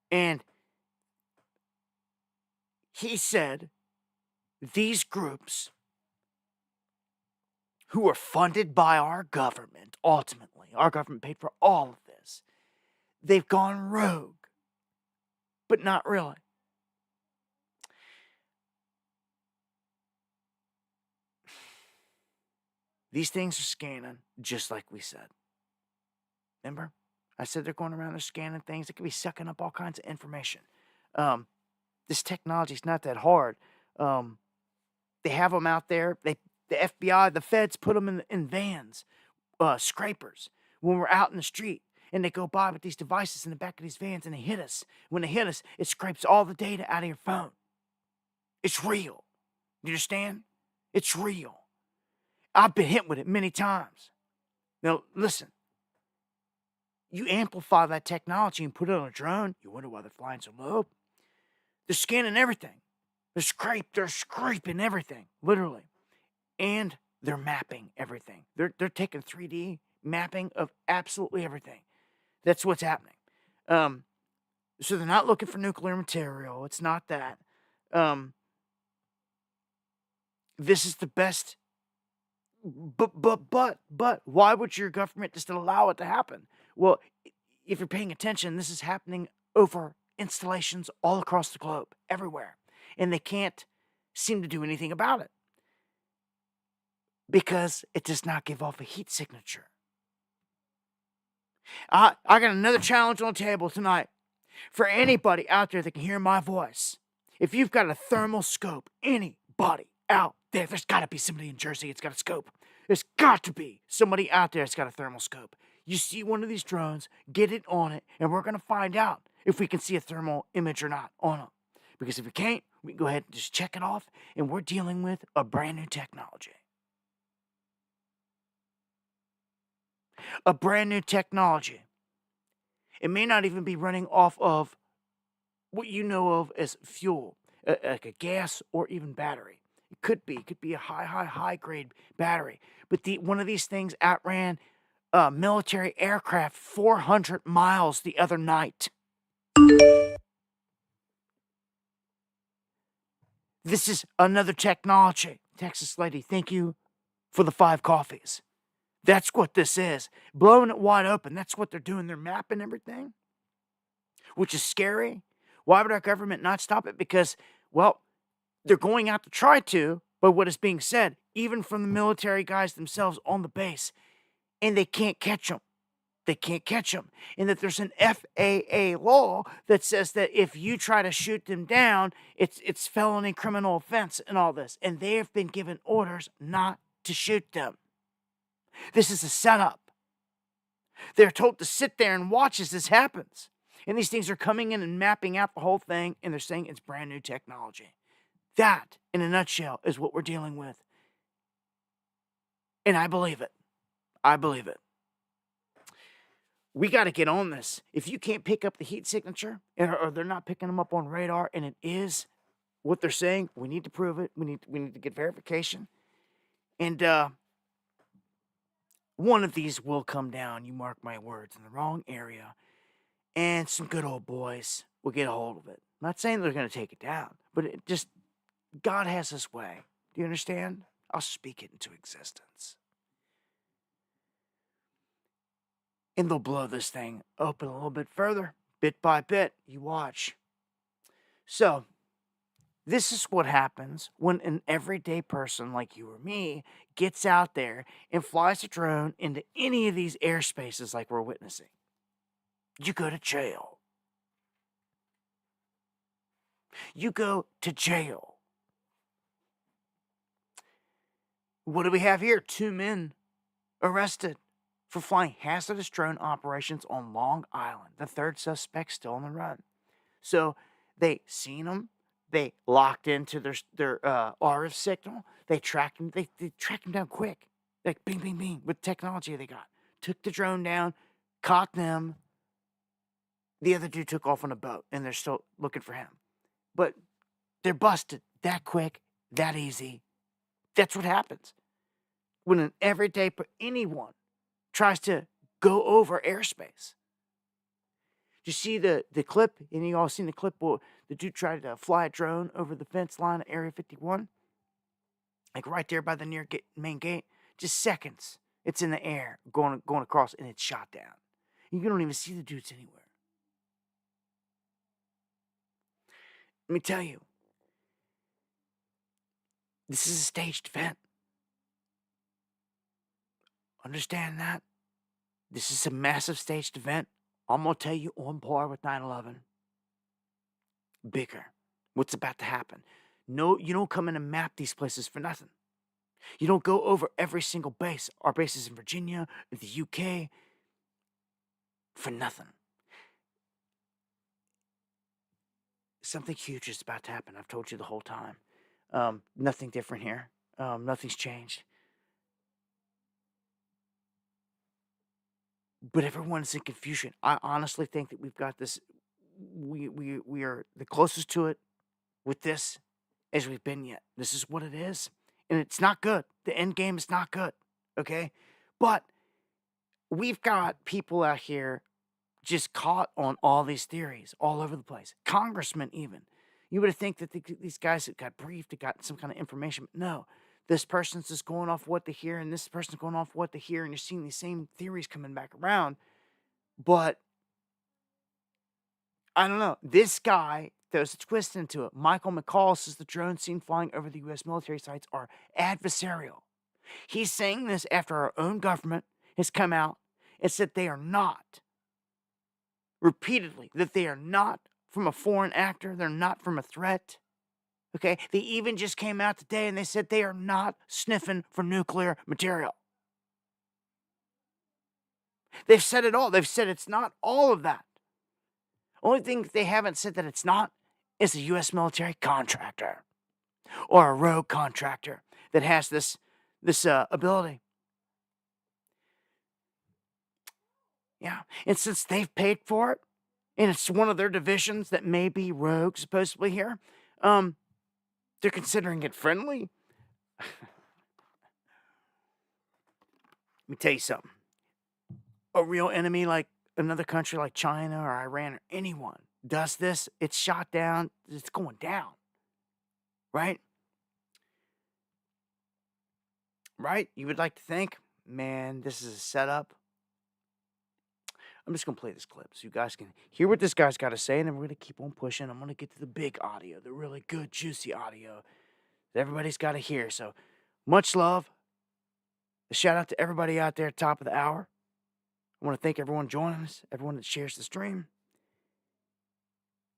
And he said these groups who are funded by our government, ultimately, our government paid for all of this, they've gone rogue, but not really. These things are scanning, just like we said. Remember? I said they're going around, they're scanning things. They could be sucking up all kinds of information. This technology is not that hard. They have them out there. The FBI, the feds put them in vans, scrapers, when we're out in the street. And they go by with these devices in the back of these vans and they hit us. When they hit us, it scrapes all the data out of your phone. It's real. You understand? It's real. I've been hit with it many times. Now, listen. You amplify that technology and put it on a drone, you wonder why they're flying so low. They're scanning everything. They're scraping everything, literally. And they're mapping everything. They're taking 3D mapping of absolutely everything. That's what's happening. So they're not looking for nuclear material. It's not that. This is the best. But why would your government just allow it to happen? Well, if you're paying attention, this is happening over installations all across the globe, everywhere. And they can't seem to do anything about it because it does not give off a heat signature. I got another challenge on the table tonight for anybody out there that can hear my voice. If you've got a thermal scope, anybody out there, there's got to be somebody in Jersey that's got a scope. There's got to be somebody out there that's got a thermal scope. You see one of these drones, get it on it, and we're going to find out if we can see a thermal image or not on them. Because if we can't, we can go ahead and just check it off, and we're dealing with a brand new technology. A brand new technology. It may not even be running off of what you know of as fuel, like a gas or even battery. It could be a high grade battery. But one of these things outran military aircraft 400 miles the other night. This is another technology. Texas lady, thank you for the 5 coffees. That's what this is. Blowing it wide open. That's what they're doing. They're mapping everything, which is scary. Why would our government not stop it? Because, well, they're going out to try to, but what is being said, even from the military guys themselves on the base, and they can't catch them. they can't catch them, and that there's an FAA law that says that if you try to shoot them down, it's felony criminal offense and all this, and they have been given orders not to shoot them. This is a setup. They're told to sit there and watch as this happens, and these things are coming in and mapping out the whole thing, and they're saying it's brand new technology. That, in a nutshell, is what we're dealing with, and I believe it. I believe it. We got to get on this. If you can't pick up the heat signature, or they're not picking them up on radar, and it is what they're saying, we need to prove it. We need to get verification. And one of these will come down, you mark my words, in the wrong area. And some good old boys will get a hold of it. I'm not saying they're going to take it down, but it just, God has his way. Do you understand? I'll speak it into existence. And they'll blow this thing open a little bit further, bit by bit. You watch. So, this is what happens when an everyday person like you or me gets out there and flies a drone into any of these airspaces like we're witnessing. You go to jail. You go to jail. What do we have here? 2 men arrested for flying hazardous drone operations on Long Island. The third suspect still on the run. So they seen him. They locked into their RF signal. They tracked him. They tracked him down quick. Like bing, bing, bing with technology they got. Took the drone down, caught them. The other dude took off on a boat, and they're still looking for him. But they're busted that quick, that easy. That's what happens when an everyday anyone tries to go over airspace. You see the clip, and you all seen the clip where the dude tried to fly a drone over the fence line at Area 51? Like right there by the main gate. Just seconds. It's in the air, going across, and it's shot down. You don't even see the dudes anywhere. Let me tell you, this is a staged event. Understand that? This is a massive staged event. I'm going to tell you on par with 9/11. Bigger. What's about to happen? No, you don't come in and map these places for nothing. You don't go over every single base. Our bases in Virginia, the UK, for nothing. Something huge is about to happen. I've told you the whole time. Nothing different here. Nothing's changed. But everyone's in confusion. I honestly think that we've got this. We are the closest to it with this as we've been yet. This is what it is. And it's not good. The end game is not good. Okay? But we've got people out here just caught on all these theories all over the place. Congressmen even. You would think that these guys that got briefed, that got some kind of information. But no. This person's just going off what they hear, and this person's going off what they hear, and you're seeing these same theories coming back around. But I don't know. This guy throws a twist into it. Michael McCall says the drones seen flying over the U.S. military sites are adversarial. He's saying this after our own government has come out and said they are not, repeatedly, that they are not from a foreign actor. They're not from a threat. Okay? They even just came out today and they said they are not sniffing for nuclear material. They've said it all. They've said it's not all of that. Only thing they haven't said that it's not is a U.S. military contractor or a rogue contractor that has this ability. Yeah. And since they've paid for it, and it's one of their divisions that may be rogue supposedly here, they're considering it friendly. Let me tell you something. A real enemy like another country like China or Iran or anyone does this, it's shot down, it's going down. Right? Right? You would like to think, man, this is a setup. I'm just going to play this clip so you guys can hear what this guy's got to say, and then we're going to keep on pushing. I'm going to get to the big audio, the really good, juicy audio that everybody's got to hear. So much love. A shout out to everybody out there at top of the hour. I want to thank everyone joining us, everyone that shares the stream.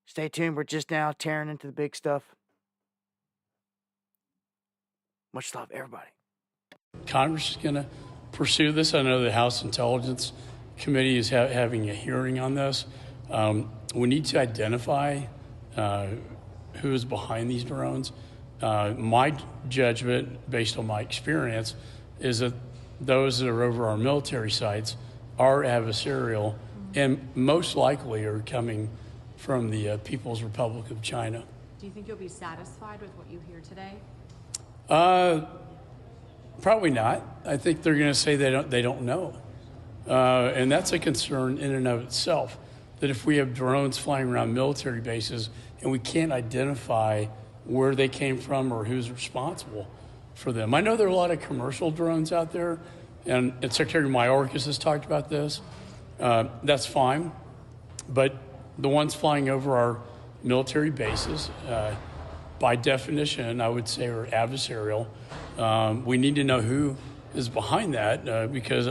Stay tuned. We're just now tearing into the big stuff. Much love, everybody. Congress is going to pursue this. I know the House Intelligence Committee is having a hearing on this. We need to identify who is behind these drones. My judgment, based on my experience, is that those that are over our military sites are adversarial and most likely are coming from the People's Republic of China. Do you think you'll be satisfied with what you hear today? Probably not. I think they're going to say they don't know. And that's a concern in and of itself, that if we have drones flying around military bases and we can't identify where they came from or who's responsible for them. I know there are a lot of commercial drones out there, and Secretary Mayorkas has talked about this. That's fine. But the ones flying over our military bases, by definition, I would say are adversarial. We need to know who is behind that because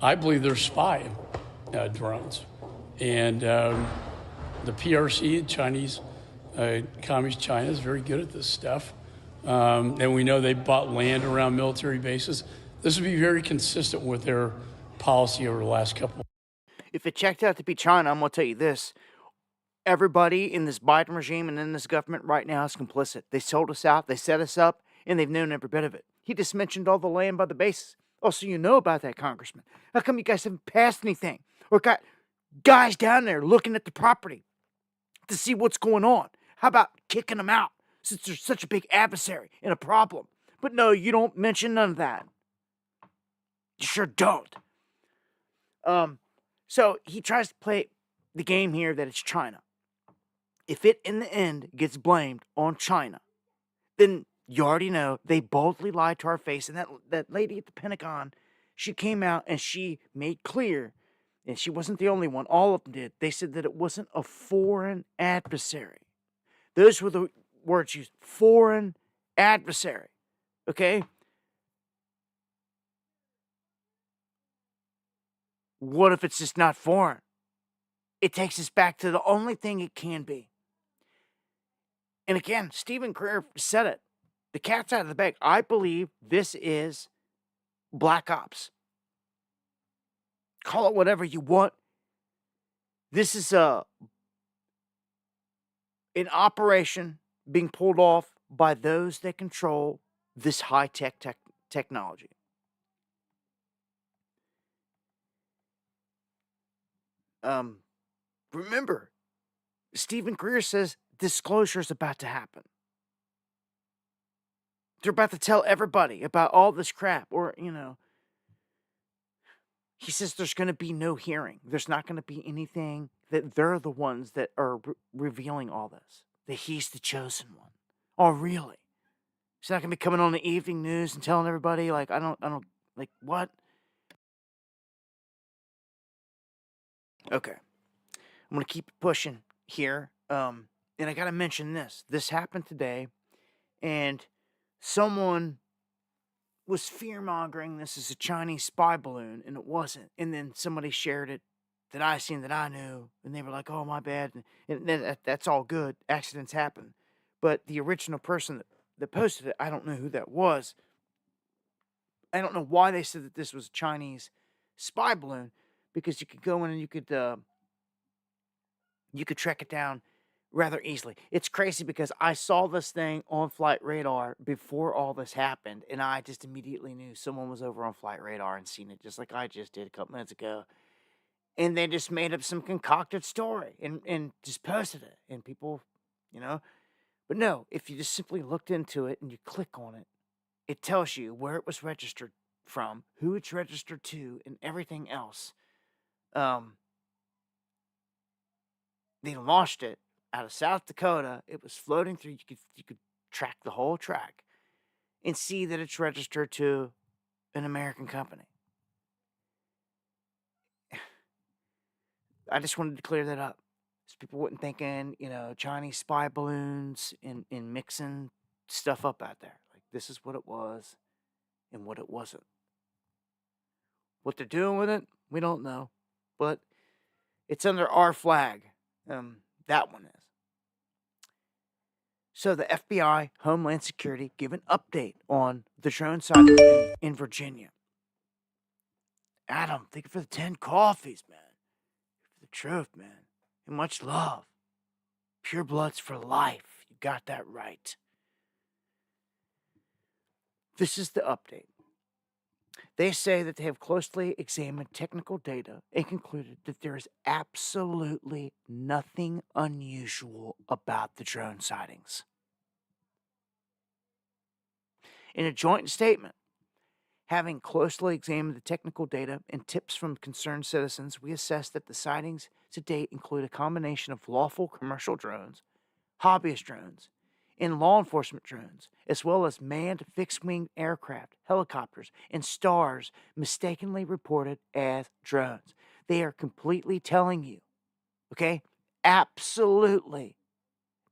I believe they're spy drones. And the PRC, Chinese, Communist China, is very good at this stuff. And we know they bought land around military bases. This would be very consistent with their policy over the last couple. If it checked out to be China, I'm going to tell you this. Everybody in this Biden regime and in this government right now is complicit. They sold us out, they set us up, and they've known every bit of it. He just mentioned all the land by the bases. Oh, so you know about that, Congressman. How come you guys haven't passed anything? Or got guys down there looking at the property to see what's going on? How about kicking them out since there's such a big adversary and a problem? But no, you don't mention none of that. You sure don't. So he tries to play the game here that it's China. If it, in the end, gets blamed on China, then you already know they boldly lied to our face. And that lady at the Pentagon, she came out and she made clear, and she wasn't the only one, all of them did. They said that it wasn't a foreign adversary. Those were the words used, foreign adversary. Okay? What if it's just not foreign? It takes us back to the only thing it can be. And again, Stephen Greer said it. The cat's out of the bag. I believe this is Black Ops. Call it whatever you want. This is an operation being pulled off by those that control this high-tech technology. Remember, Stephen Greer says disclosure is about to happen. They're about to tell everybody about all this crap. Or, he says there's going to be no hearing. There's not going to be anything, that they're the ones that are revealing all this. That he's the chosen one. Oh, really? He's not going to be coming on the evening news and telling everybody, like, I don't, like, what? Okay. I'm going to keep pushing here. And I got to mention this. This happened today, and someone was fear-mongering this is a Chinese spy balloon, and it wasn't. And then somebody shared it that I seen that I knew, and they were like, oh, my bad. And that's all good. Accidents happen. But the original person that posted it, I don't know who that was. I don't know why they said that this was a Chinese spy balloon, because you could go in and you could track it down rather easily. It's crazy because I saw this thing on flight radar before all this happened, and I just immediately knew someone was over on flight radar and seen it, just like I just did a couple minutes ago. And they just made up some concocted story and just posted it. And people, But no, if you just simply looked into it and you click on it, it tells you where it was registered from, who it's registered to, and everything else. They launched it out of South Dakota. It was floating through. You could track the whole track and see that it's registered to an American company. I just wanted to clear that up, so people weren't thinking, Chinese spy balloons and mixing stuff up out there. Like, this is what it was and what it wasn't. What they're doing with it, We don't know. But it's under our flag. That one is. So the FBI, Homeland Security, give an update on the drone sighting in Virginia. Adam, thank you for the 10 coffees, man. For the truth, man. And much love. Pure Bloods for life. You got that right. This is the update. They say that they have closely examined technical data and concluded that there is absolutely nothing unusual about the drone sightings. In a joint statement, having closely examined the technical data and tips from concerned citizens, we assess that the sightings to date include a combination of lawful commercial drones, hobbyist drones, and law enforcement drones, as well as manned fixed-wing aircraft, helicopters, and stars mistakenly reported as drones. They are completely telling you, okay? Absolutely.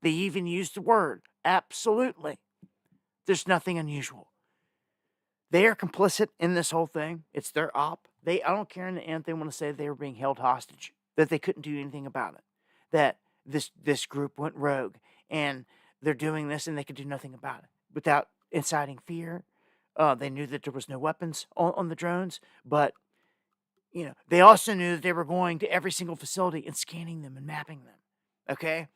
They even use the word absolutely. There's nothing unusual. They are complicit in this whole thing. It's their op. I don't care in the end, they want to say they were being held hostage, that they couldn't do anything about it, that this group went rogue, and they're doing this and they could do nothing about it without inciting fear. They knew that there was no weapons on the drones, but they also knew that they were going to every single facility and scanning them and mapping them. Okay?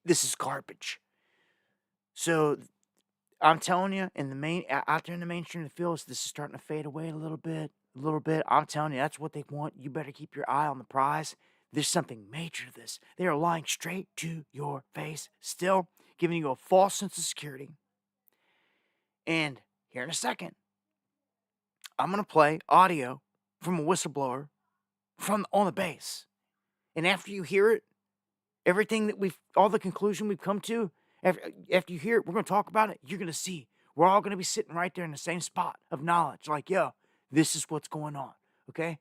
This is garbage. So I'm telling you, out there in the mainstream of the fields, this is starting to fade away a little bit. I'm telling you, that's what they want. You better keep your eye on the prize. There's something major to this. They are lying straight to your face, still giving you a false sense of security. And here in a second, I'm going to play audio from a whistleblower on the base. And after you hear it, all the conclusion we've come to, after you hear it, we're going to talk about it. You're going to see. We're all going to be sitting right there in the same spot of knowledge. Like, yo, this is what's going on. Okay?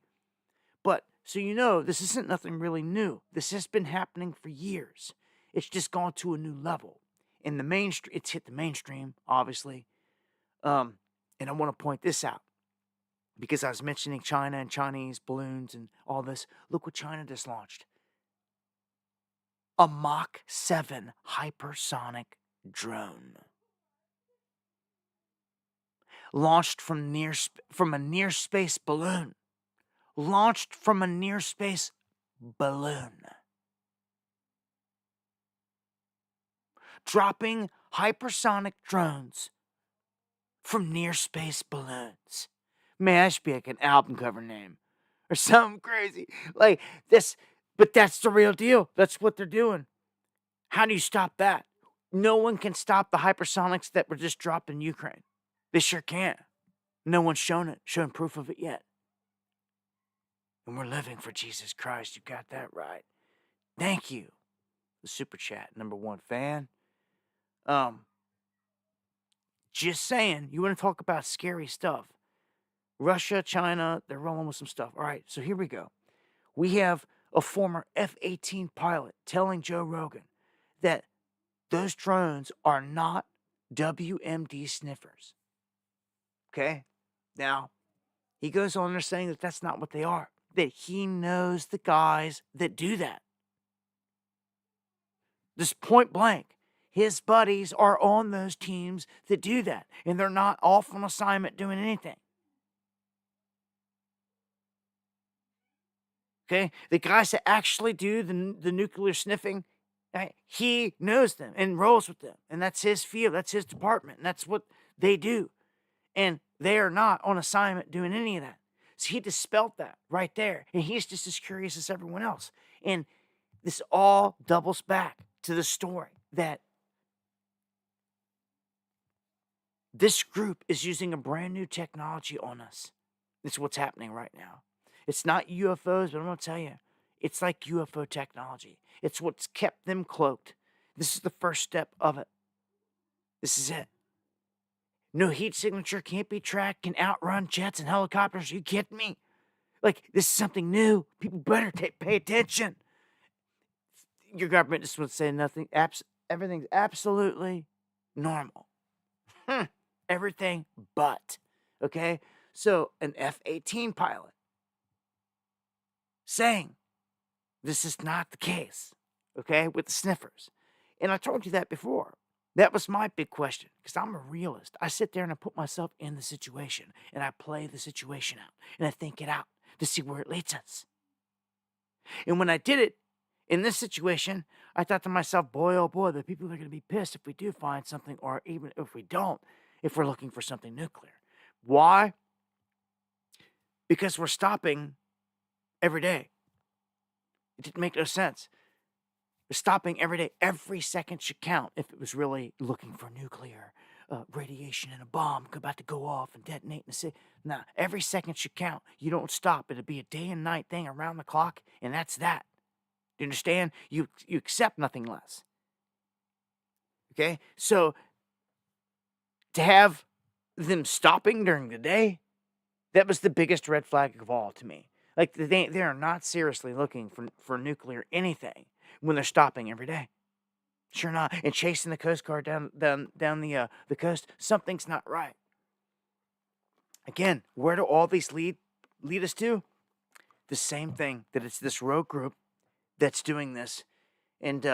But, so this isn't nothing really new. This has been happening for years. It's just gone to a new level. In the mainstream, it's hit the mainstream, obviously. And I want to point this out. Because I was mentioning China and Chinese balloons and all this. Look what China just launched. A Mach 7 hypersonic drone. Launched from a near space balloon. Dropping hypersonic drones from near space balloons. Man, that should be like an album cover name. Or something crazy. Like this. But that's the real deal. That's what they're doing. How do you stop that? No one can stop the hypersonics that were just dropped in Ukraine. They sure can't. No one's shown proof of it yet. And we're living for Jesus Christ. You got that right. Thank you. The super chat, number 1 fan. Just saying, you want to talk about scary stuff. Russia, China, they're rolling with some stuff. All right, so here we go. We have a former F-18 pilot telling Joe Rogan that those drones are not WMD sniffers. Okay? Now, he goes on there saying that that's not what they are. That he knows the guys that do that. This point blank. His buddies are on those teams that do that. And they're not off on assignment doing anything. Okay? The guys that actually do the nuclear sniffing, he knows them and rolls with them. And that's his field. That's his department. And that's what they do. And they are not on assignment doing any of that. So he dispelled that right there. And he's just as curious as everyone else. And this all doubles back to the story that this group is using a brand new technology on us. It's what's happening right now. It's not UFOs, but I'm going to tell you, it's like UFO technology. It's what's kept them cloaked. This is the first step of it. This is it. No heat signature, can't be tracked, can outrun jets and helicopters. You kidding me? Like, this is something new. People better pay attention. Your government just would say nothing. Everything's absolutely normal. Everything but. Okay? So an F-18 pilot saying this is not the case, okay, with the sniffers. And I told you that before. That was my big question because I'm a realist. I sit there and I put myself in the situation and I play the situation out and I think it out to see where it leads us. And when I did it in this situation, I thought to myself, boy, oh boy, the people are going to be pissed if we do find something, or even if we don't, if we're looking for something nuclear. Why? Because we're stopping every day. It didn't make no sense. We're stopping every day. Every second should count if it was really looking for nuclear radiation and a bomb about to go off and detonate in the city. Nah, every second should count. You don't stop. It'll be a day and night thing around the clock, and that's that. Do you understand? You accept nothing less. Okay? So to have them stopping during the day, that was the biggest red flag of all to me. Like they are not seriously looking for nuclear anything when they're stopping every day. Sure not. And chasing the Coast Guard down the coast, something's not right. Again, where do all these lead us to? The same thing, that it's this rogue group that's doing this, and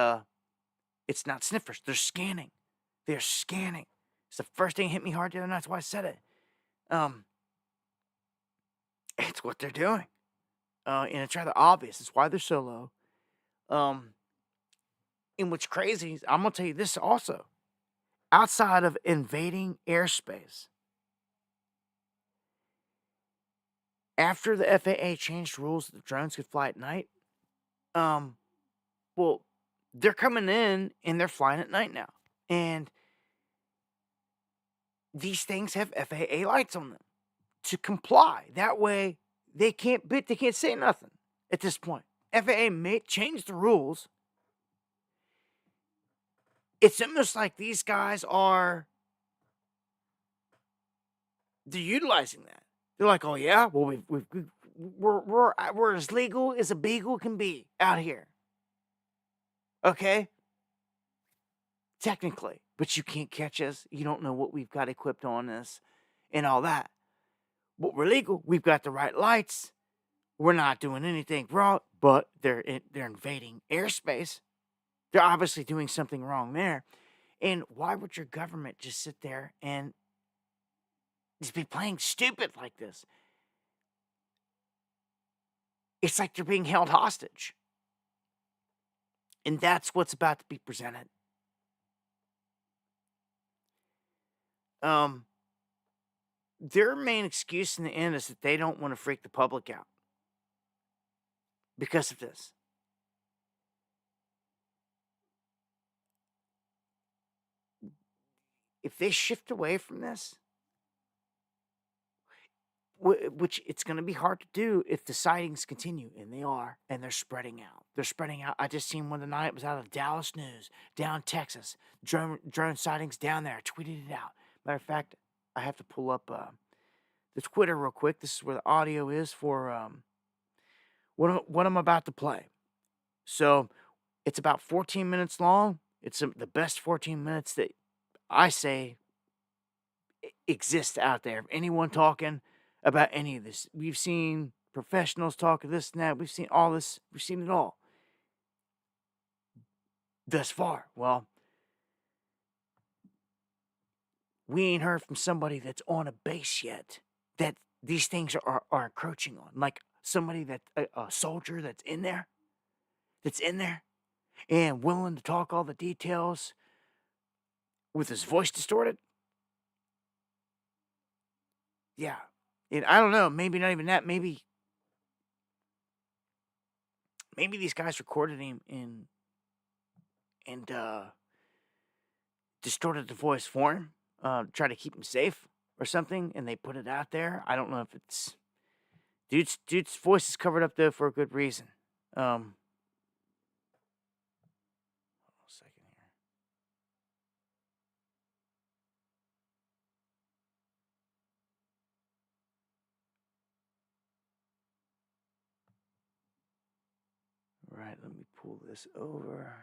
it's not sniffers. They're scanning. They're scanning. It's the first thing that hit me hard the other night. That's why I said it. It's what they're doing. And it's rather obvious. It's why they're so low. And what's crazy is, I'm going to tell you this also. Outside of invading airspace, after the FAA changed rules that the drones could fly at night, well, they're coming in and they're flying at night now. And these things have FAA lights on them to comply. That way, they can't say nothing at this point. FAA may change the rules. It's almost like these guys they're utilizing that. They're like, oh yeah, well we're as legal as a beagle can be out here. Okay? Technically, but you can't catch us. You don't know what we've got equipped on us and all that. But we're legal. We've got the right lights. We're not doing anything wrong, but they're invading airspace. They're obviously doing something wrong there. And why would your government just sit there and just be playing stupid like this? It's like they're being held hostage. And that's what's about to be presented. Their main excuse in the end is that they don't want to freak the public out because of this. If they shift away from this, which it's going to be hard to do if the sightings continue, and they are, and they're spreading out. They're spreading out. I just seen one tonight. It was out of Dallas News, down Texas. Drone sightings down there. I tweeted it out. Matter of fact, I have to pull up the Twitter real quick. This is where the audio is for what I'm about to play. So it's about 14 minutes long. It's the best 14 minutes that I say exists out there. If anyone talking about any of this, we've seen professionals talk of this and that. We've seen all this. We've seen it all thus far. Well, we ain't heard from somebody that's on a base yet that these things are encroaching on. Like somebody that a soldier that's in there and willing to talk all the details with his voice distorted. Yeah. And I don't know, maybe not even that. Maybe these guys recorded him and distorted the voice for him, try to keep him safe or something, and they put it out there. I don't know if it's dude's voice is covered up though for a good reason. Hold on a second here. Right, let me pull this over.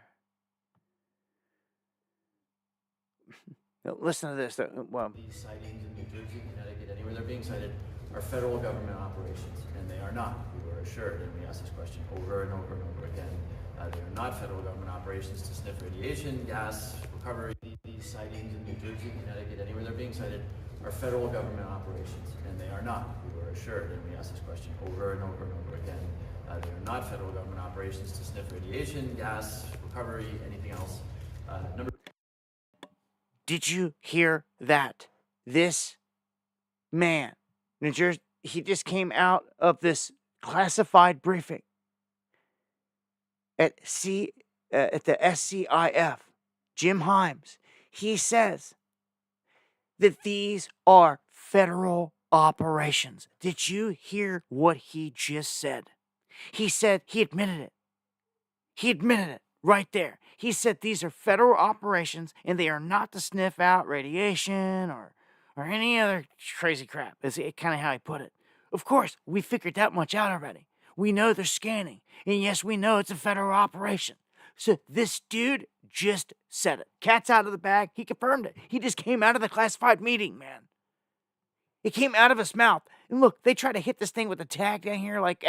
Now, listen to this. Well, These sightings in New Jersey, Connecticut, anywhere anywhere they're being cited are federal government operations, and they are not. We were assured, and we asked this question over and over and over again. They are not federal government operations to sniff radiation, gas, recovery. These sightings in New Jersey, Connecticut, anywhere they're being cited are federal government operations, and they are not. We were assured, and we asked this question over and over and over again. They are not federal government operations to sniff radiation, gas, recovery, anything else. Did you hear that? This man, New Jersey, he just came out of this classified briefing at the SCIF. Jim Himes, he says that these are federal operations. Did you hear what he just said? He said, he admitted it. He admitted it right there. He said these are federal operations and they are not to sniff out radiation or any other crazy crap. Is kind of how he put it. Of course, we figured that much out already. We know they're scanning. And yes, we know it's a federal operation. So this dude just said it. Cat's out of the bag. He confirmed it. He just came out of the classified meeting, man. It came out of his mouth. And look, they try to hit this thing with a tag down here, like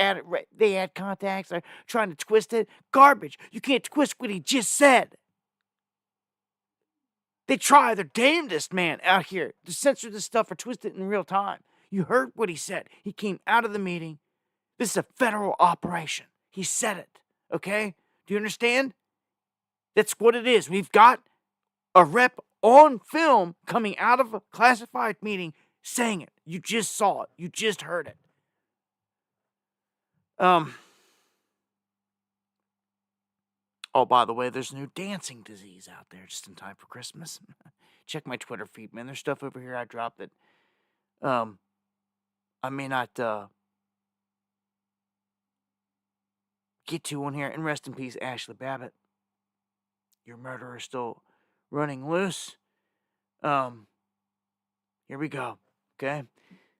they add contacts. They're trying to twist it. Garbage. You can't twist what he just said. They try their damnedest, man, out here to censor this stuff or twist it in real time. You heard what he said. He came out of the meeting. This is a federal operation. He said it. Okay? Do you understand? That's what it is. We've got a rep on film coming out of a classified meeting saying it. You just saw it. You just heard it. Oh, by the way, there's a new dancing disease out there just in time for Christmas. Check my Twitter feed, man. There's stuff over here I dropped that I may not get to on here. And rest in peace, Ashley Babbitt. Your murderer is still running loose. Here we go. Okay?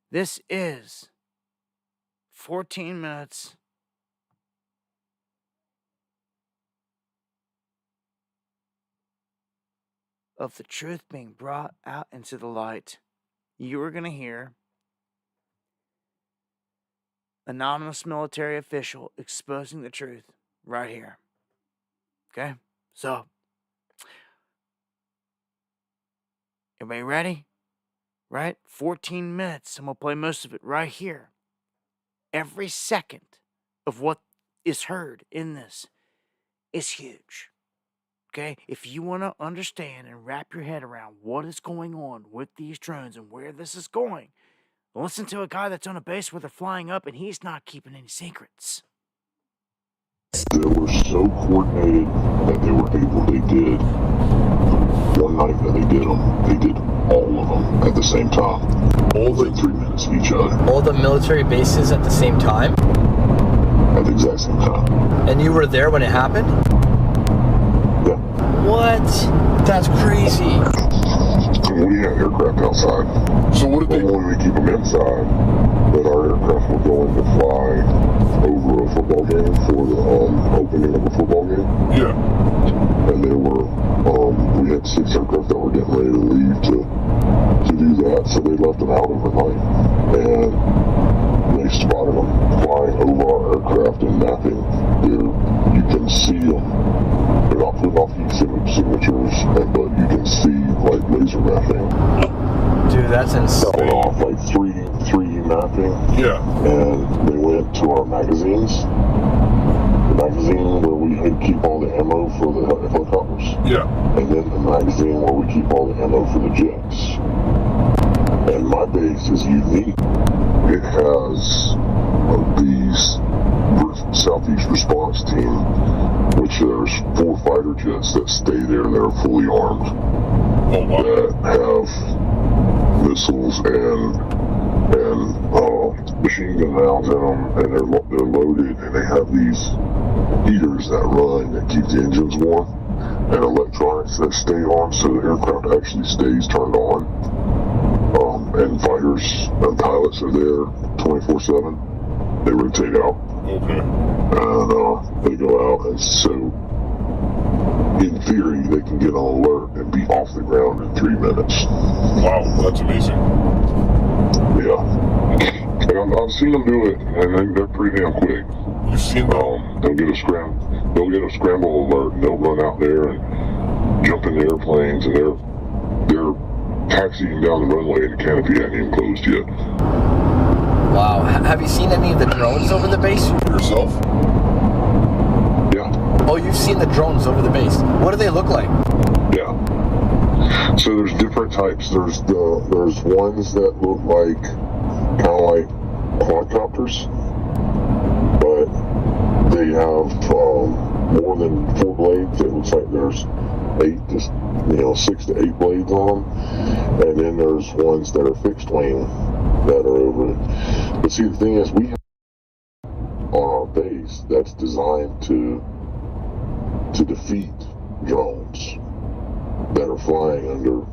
This is 14 minutes of the truth being brought out into the light. You are going to hear anonymous military official exposing the truth right here. Okay? So, everybody ready? Right? 14 minutes. I'm going to play most of it right here. Every second of what is heard in this is huge. Okay? If you want to understand and wrap your head around what is going on with these drones and where this is going, listen to a guy that's on a base where they're flying up and he's not keeping any secrets. They were so coordinated that they did one night that they did all of them at the same time. All within 3 minutes of each other. All the military bases at the same time? At the exact same time. And you were there when it happened? Yeah. What? That's crazy. We had aircraft outside. So what did they wanted to keep them inside, but our aircraft were going to fly over a football game for the opening of a football game. Yeah. And they were, we had 6 aircraft that were getting ready to leave to do that, so they left them out overnight. And they spotted them flying over our aircraft and mapping. You can see them. They're not putting off heat signatures, but you can see like laser mapping. Dude, that's insane. That went off like 3D mapping. Yeah. And they went to our magazines. The magazine where we keep all the ammo for the helicopters. Yeah. And then the magazine where we keep all the ammo for the jets. And my base is unique. It has these Southeast Response Team, which there's 4 fighter jets that stay there that are fully armed. Oh, wow. That have missiles and machine gun rounds in them, and they're loaded, and they have these heaters that run that keep the engines warm, and electronics that stay on so the aircraft actually stays turned on. And fighters and pilots are there 24/7. They rotate out. Okay. And they go out, and so in theory they can get on alert and be off the ground in 3 minutes. Wow, that's amazing. Yeah. And I've seen them do it, and they're pretty damn quick. You've seen them? They'll get a scramble alert, and they'll run out there and jump in the airplanes, and they're taxiing down the runway, and the canopy hasn't even closed yet. Wow. Have you seen any of the drones over the base? Yourself? Yeah. Oh, you've seen the drones over the base. What do they look like? Yeah. So there's different types. There's ones that look like kind of like quadcopters, but they have more than 4 blades. It looks like there's 6 to 8 blades on them, and then there's ones that are fixed wing that are over it. But see, the thing is, we have on our base that's designed to defeat drones that are flying under,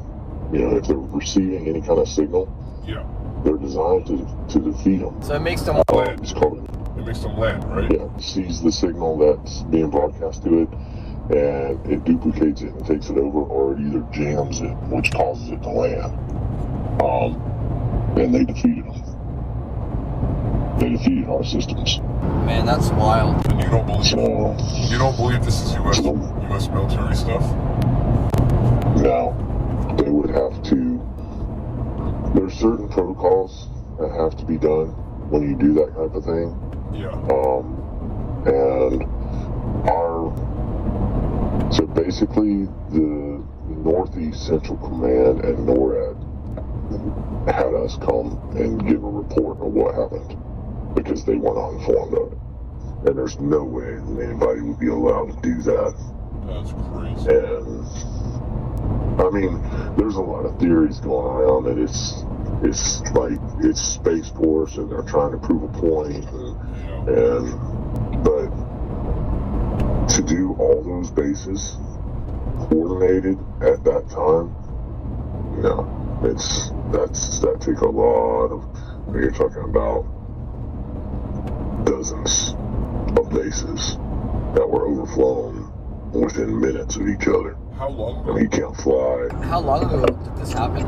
if they're receiving any kind of signal, Yeah. they're designed to defeat them. So it makes them Land. It makes them land, right? Yeah, it sees the signal that's being broadcast to it, and it duplicates it and takes it over, or it either jams it, which causes it to land. And they defeated them. They defeated our systems. Man, that's wild. And you don't believe this is U.S. So, military stuff? now, they would have to. There's certain protocols that have to be done when you do that type of thing. Yeah. And so basically the Northeast Central Command and NORAD had us come and give a report of what happened because they weren't informed of it. And there's no way that anybody would be allowed to do that. That's crazy. And I mean, there's a lot of theories going around that it's like it's Space Force and they're trying to prove a point, but to do all those bases coordinated at that time, that take a lot of. You're talking about dozens of bases that were overflown within minutes of each other. How long I mean, you can't fly. How long ago did this happen?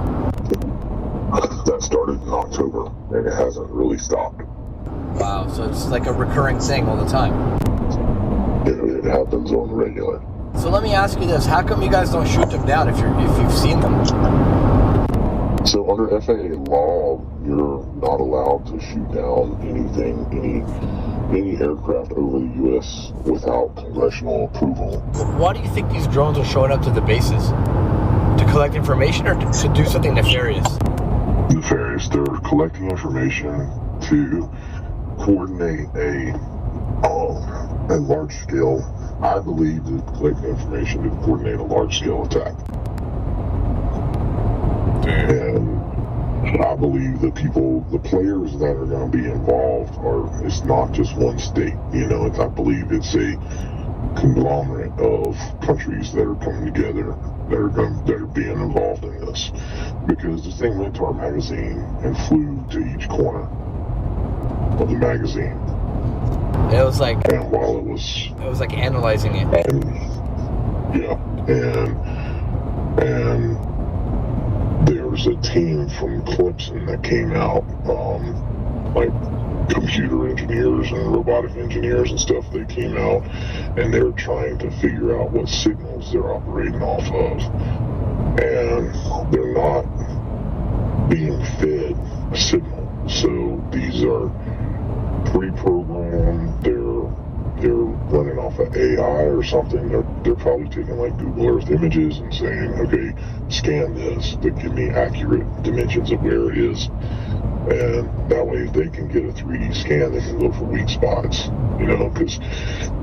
That started in October, and it hasn't really stopped. Wow, so it's like a recurring thing all the time. It happens on the regular. So let me ask you this: how come you guys don't shoot them down if you've seen them? So under FAA law, you're not allowed to shoot down any aircraft over the U.S. without congressional approval. Why do you think these drones are showing up to the bases? To collect information or to do something nefarious? Nefarious. They're collecting information to coordinate a large scale. I believe they're collecting information to coordinate a large scale attack. And I believe the players that are going to be involved it's not just one state, I believe it's a conglomerate of countries that are coming together that are being involved in this. Because this thing went to our magazine and flew to each corner of the magazine. It was like, and while it was like analyzing it. And there was a team from Clemson that came out, like computer engineers and robotic engineers and stuff. They came out and they're trying to figure out what signals they're operating off of, and they're not being fed a signal. So these are pre-programmed. They're running off of AI or something. They're probably taking like Google Earth images and saying, okay, scan this to give me accurate dimensions of where it is. And that way, if they can get a 3D scan, they can look for weak spots, because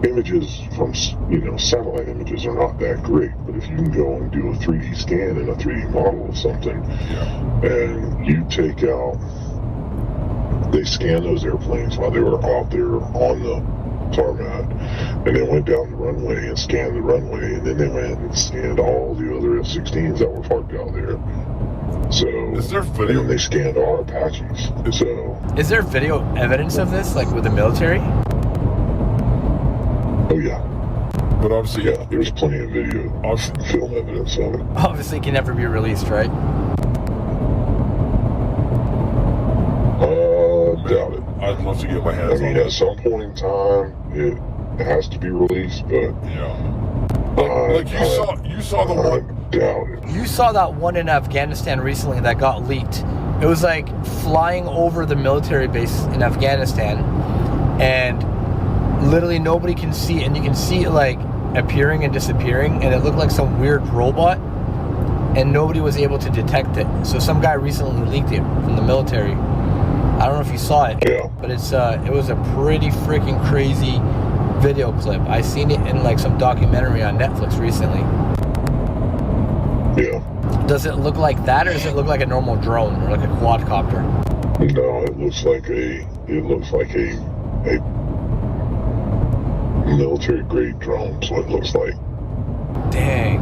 images from, satellite images are not that great. But if you can go and do a 3D scan and a 3D model of something, and you take out, they scanned those airplanes while they were out there on the tarmac, and they went down the runway and scanned the runway, and then they went and scanned all the other F-16s that were parked out there. So, is there video? And they scanned our Apaches. Is there video evidence of this, like with the military? Oh yeah. But obviously, yeah, there's plenty of video, film evidence of it. Obviously, it can never be released, right? to get my hands I mean, on at some point in time, it has to be released, but Yeah. Like you saw the I one. doubt it. You saw that one in Afghanistan recently that got leaked. It was like flying over the military base in Afghanistan, and literally nobody can see it, and you can see it like appearing and disappearing, and it looked like some weird robot, and nobody was able to detect it. So some guy recently leaked it from the military. I don't know if you saw it, Yeah. but it was a pretty freaking crazy video clip. I seen it in like some documentary on Netflix recently. Yeah. Does it look like that, or does it look like a normal drone or like a quadcopter? No, it looks like a military grade drone. So it looks like. Dang.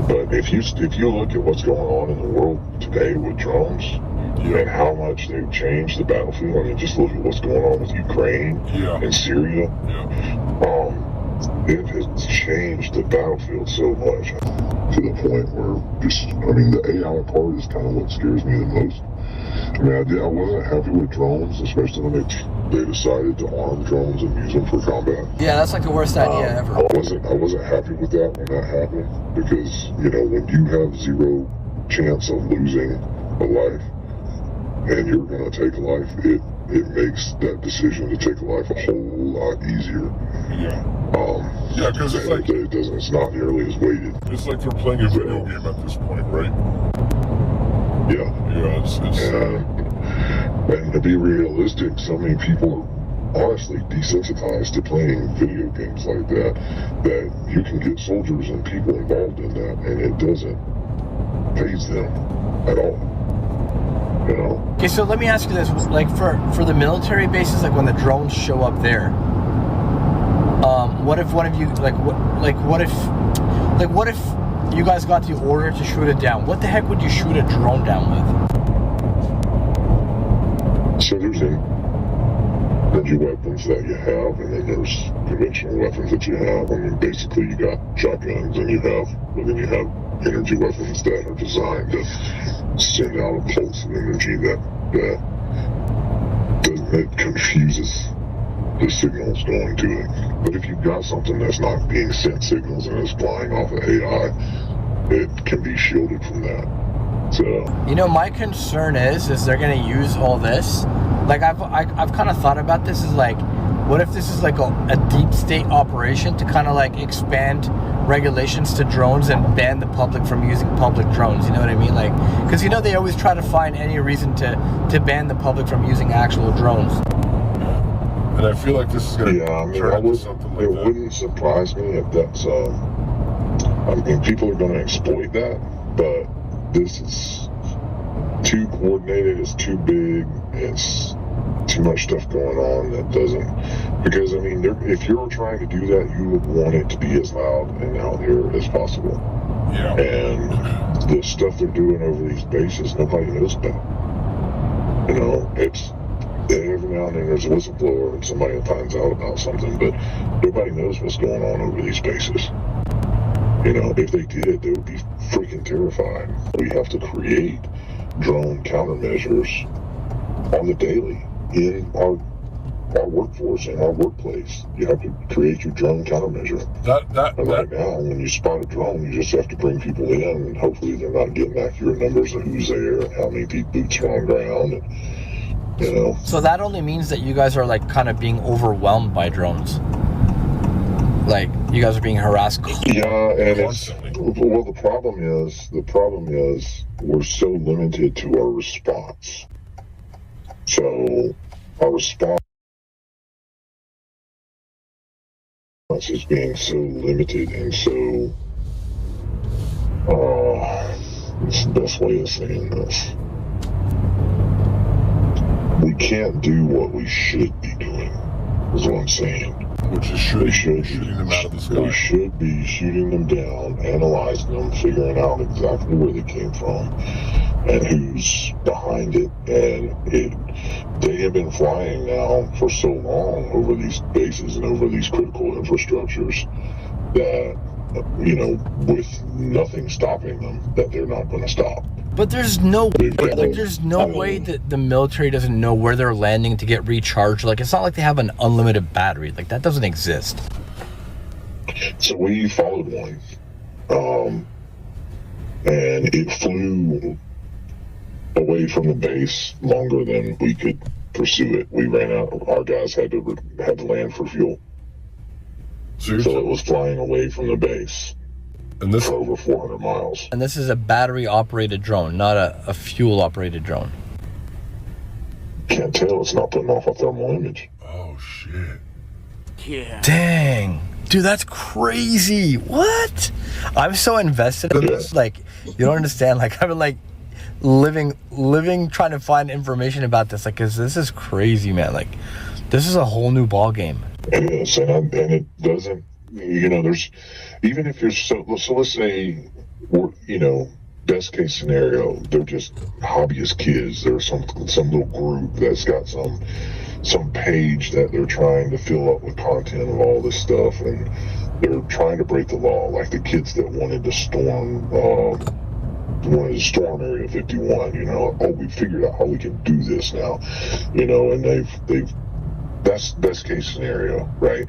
But if you look at what's going on in the world today with drones and how much they've changed the battlefield, I mean, just look at what's going on with Ukraine and Syria. It has changed the battlefield so much to the point where the AI part is kind of what scares me the most. I mean, I wasn't happy with drones, especially when they decided to arm drones and use them for combat. Yeah, that's like the worst idea ever. I wasn't happy with that when that happened, because when you have zero chance of losing a life and you're going to take a life, it makes that decision to take a life a whole lot easier. Yeah, because it's not nearly as weighted. It's like they're playing a video game at this point, right? Yeah. Yeah, it's and to be realistic, so many people are honestly desensitized to playing video games like that you can get soldiers and people involved in that, and it doesn't faze them at all. Okay, so let me ask you this: like for the military bases, like when the drones show up there, what if one of you what if you guys got the order to shoot it down? What the heck would you shoot a drone down with? So there's energy weapons that you have, and then there's conventional weapons that you have. I mean, basically you got shotguns, and then you have energy weapons that are designed to send out a pulse of energy that confuses the signals going to it. But if you've got something that's not being sent signals and is flying off of AI, it can be shielded from that. So my concern is they're gonna use all this. Like I've kind of thought about this, is like, what if this is like a deep state operation to kind of like expand regulations to drones and ban the public from using public drones? You know what I mean? Like, because they always try to find any reason to ban the public from using actual drones. And I feel like this is going to turn into something like that. It wouldn't surprise me if that's. People are going to exploit that, but this is too coordinated. It's too big. It's too much stuff going on that doesn't. Because if you're trying to do that, you would want it to be as loud and out there as possible. Yeah. And the stuff they're doing over these bases, nobody knows about. It's. Every now and then there's a whistleblower and somebody finds out about something, but nobody knows what's going on over these bases. If they did, they would be freaking terrified. We have to create drone countermeasures on the daily in our workforce, in our workplace. You have to create your drone countermeasure. Right now, when you spot a drone, you just have to bring people in, and hopefully they're not getting accurate numbers of who's there and how many boots are on ground. And, So that only means that you guys are like kind of being overwhelmed by drones. Like you guys are being harassed. Yeah, and the problem is we're so limited to our response. So our response is being so limited, and so it's the best way of saying this. We can't do what we should be doing, is what I'm saying. Which is shooting them out of the sky. We should be shooting them down, analyzing them, figuring out exactly where they came from and who's behind it. And they have been flying now for so long over these bases and over these critical infrastructures that, with nothing stopping them, that they're not going to stop. But there's no way, They've got like, there's no way that the military doesn't know where they're landing to get recharged. Like, it's not like they have an unlimited battery. Like, that doesn't exist. So we followed one, and it flew away from the base longer than we could pursue it. We ran out. Our guys had to land for fuel. So it was flying away from the base. And this for over 400 miles. And this is a battery-operated drone, not a fuel-operated drone. Can't tell. It's not putting off a thermal image. Oh, shit. Yeah. Dang. Dude, that's crazy. What? I'm so invested in this. Like, you don't understand. Like, I've been, like, living, trying to find information about this. Like, 'cause this is crazy, man. Like, this is a whole new ball game. It is, and it doesn't, there's, even if you're so let's say, best case scenario, they're just hobbyist kids. There's some little group that's got some page that they're trying to fill up with content of all this stuff, and they're trying to break the law, like the kids that wanted to storm Area 51. We figured out how we can do this now, and they've that's best case scenario, right?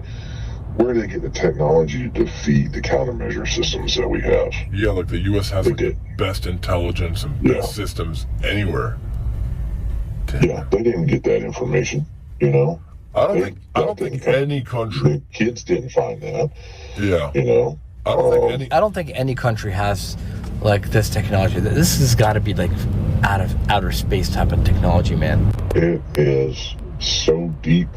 Where do they get the technology to defeat the countermeasure systems that we have? Yeah, like the U.S. has the best intelligence and best systems anywhere. Damn. Yeah, they didn't get that information, I don't think any country. The kids didn't find that. Yeah. I don't think any country has, like, this technology. This has got to be, like, out of outer space type of technology, man. It is so deep.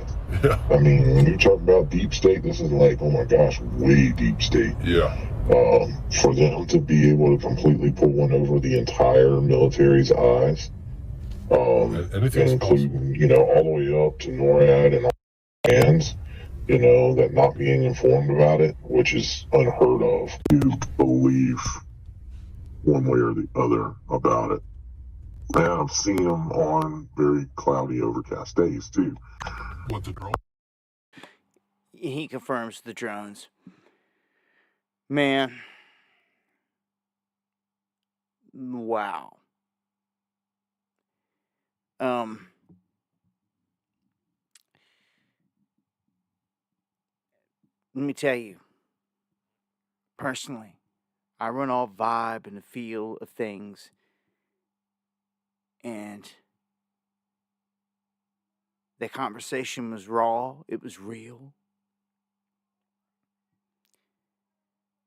Yeah. I mean, when you talk about deep state, this is like, oh my gosh, way deep state. Yeah. For them to be able to completely pull one over the entire military's eyes, anything's including, all the way up to NORAD and all hands, that not being informed about it, which is unheard of. You believe one way or the other about it. And I've seen them on very cloudy, overcast days, too. What the drone? He confirms the drones. Man. Wow. Let me tell you, personally, I run all vibe and the feel of things, and the conversation was raw, it was real.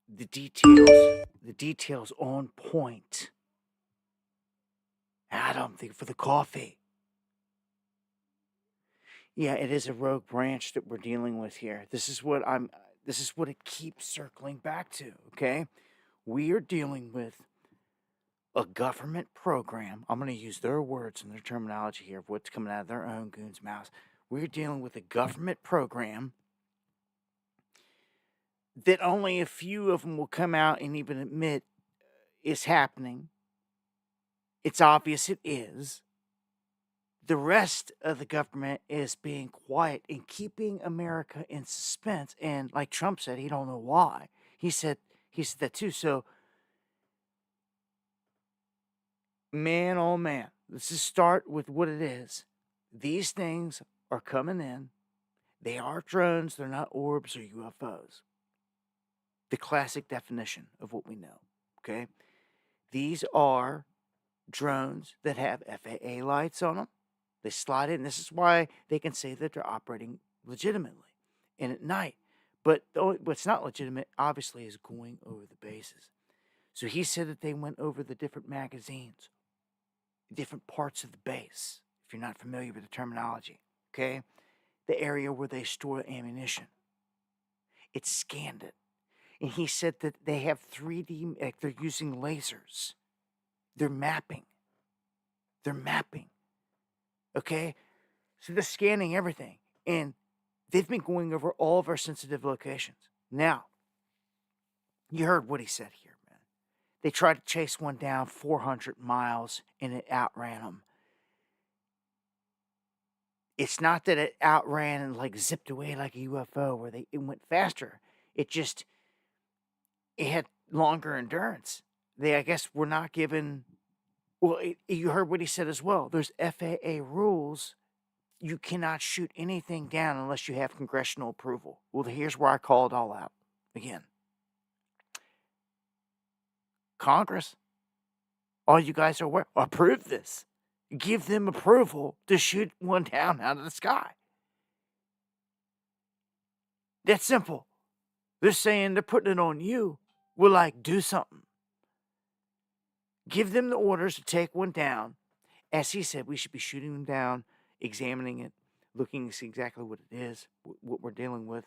The details on point. Adam, think for the coffee. Yeah, it is a rogue branch that we're dealing with here. This is what it keeps circling back to, okay? We are dealing with a government program. I'm going to use their words and their terminology here of what's coming out of their own goons' mouths. We're dealing with a government program that only a few of them will come out and even admit is happening. It's obvious it is. The rest of the government is being quiet and keeping America in suspense. And like Trump said, he don't know why. He said that too. So, man, oh man, let's just start with what it is. These things are coming in. They are drones. They're not orbs or UFOs. The classic definition of what we know, okay? These are drones that have FAA lights on them. They slide in. This is why they can say that they're operating legitimately and at night. But what's not legitimate, obviously, is going over the bases. So he said that they went over the different magazines, different parts of the base, if you're not familiar with the terminology, okay? The area where they store ammunition. It scanned it. And he said that they have 3D, like they're using lasers. They're mapping. Okay? So they're scanning everything. And they've been going over all of our sensitive locations. Now, you heard what he said here, man. They tried to chase one down 400 miles and it outran them. It's not that it outran and like zipped away like a UFO where it went faster. It had longer endurance. They, I guess, were not given Well, you heard what he said as well. There's FAA rules. You cannot shoot anything down unless you have congressional approval. Well, here's where I call it all out again. Congress, all you guys are aware, approve this. Give them approval to shoot one down out of the sky. That's simple. They're saying they're putting it on you. We're like, do something. Give them the orders to take one down. As he said, we should be shooting them down, examining it, looking to see exactly what it is, what we're dealing with.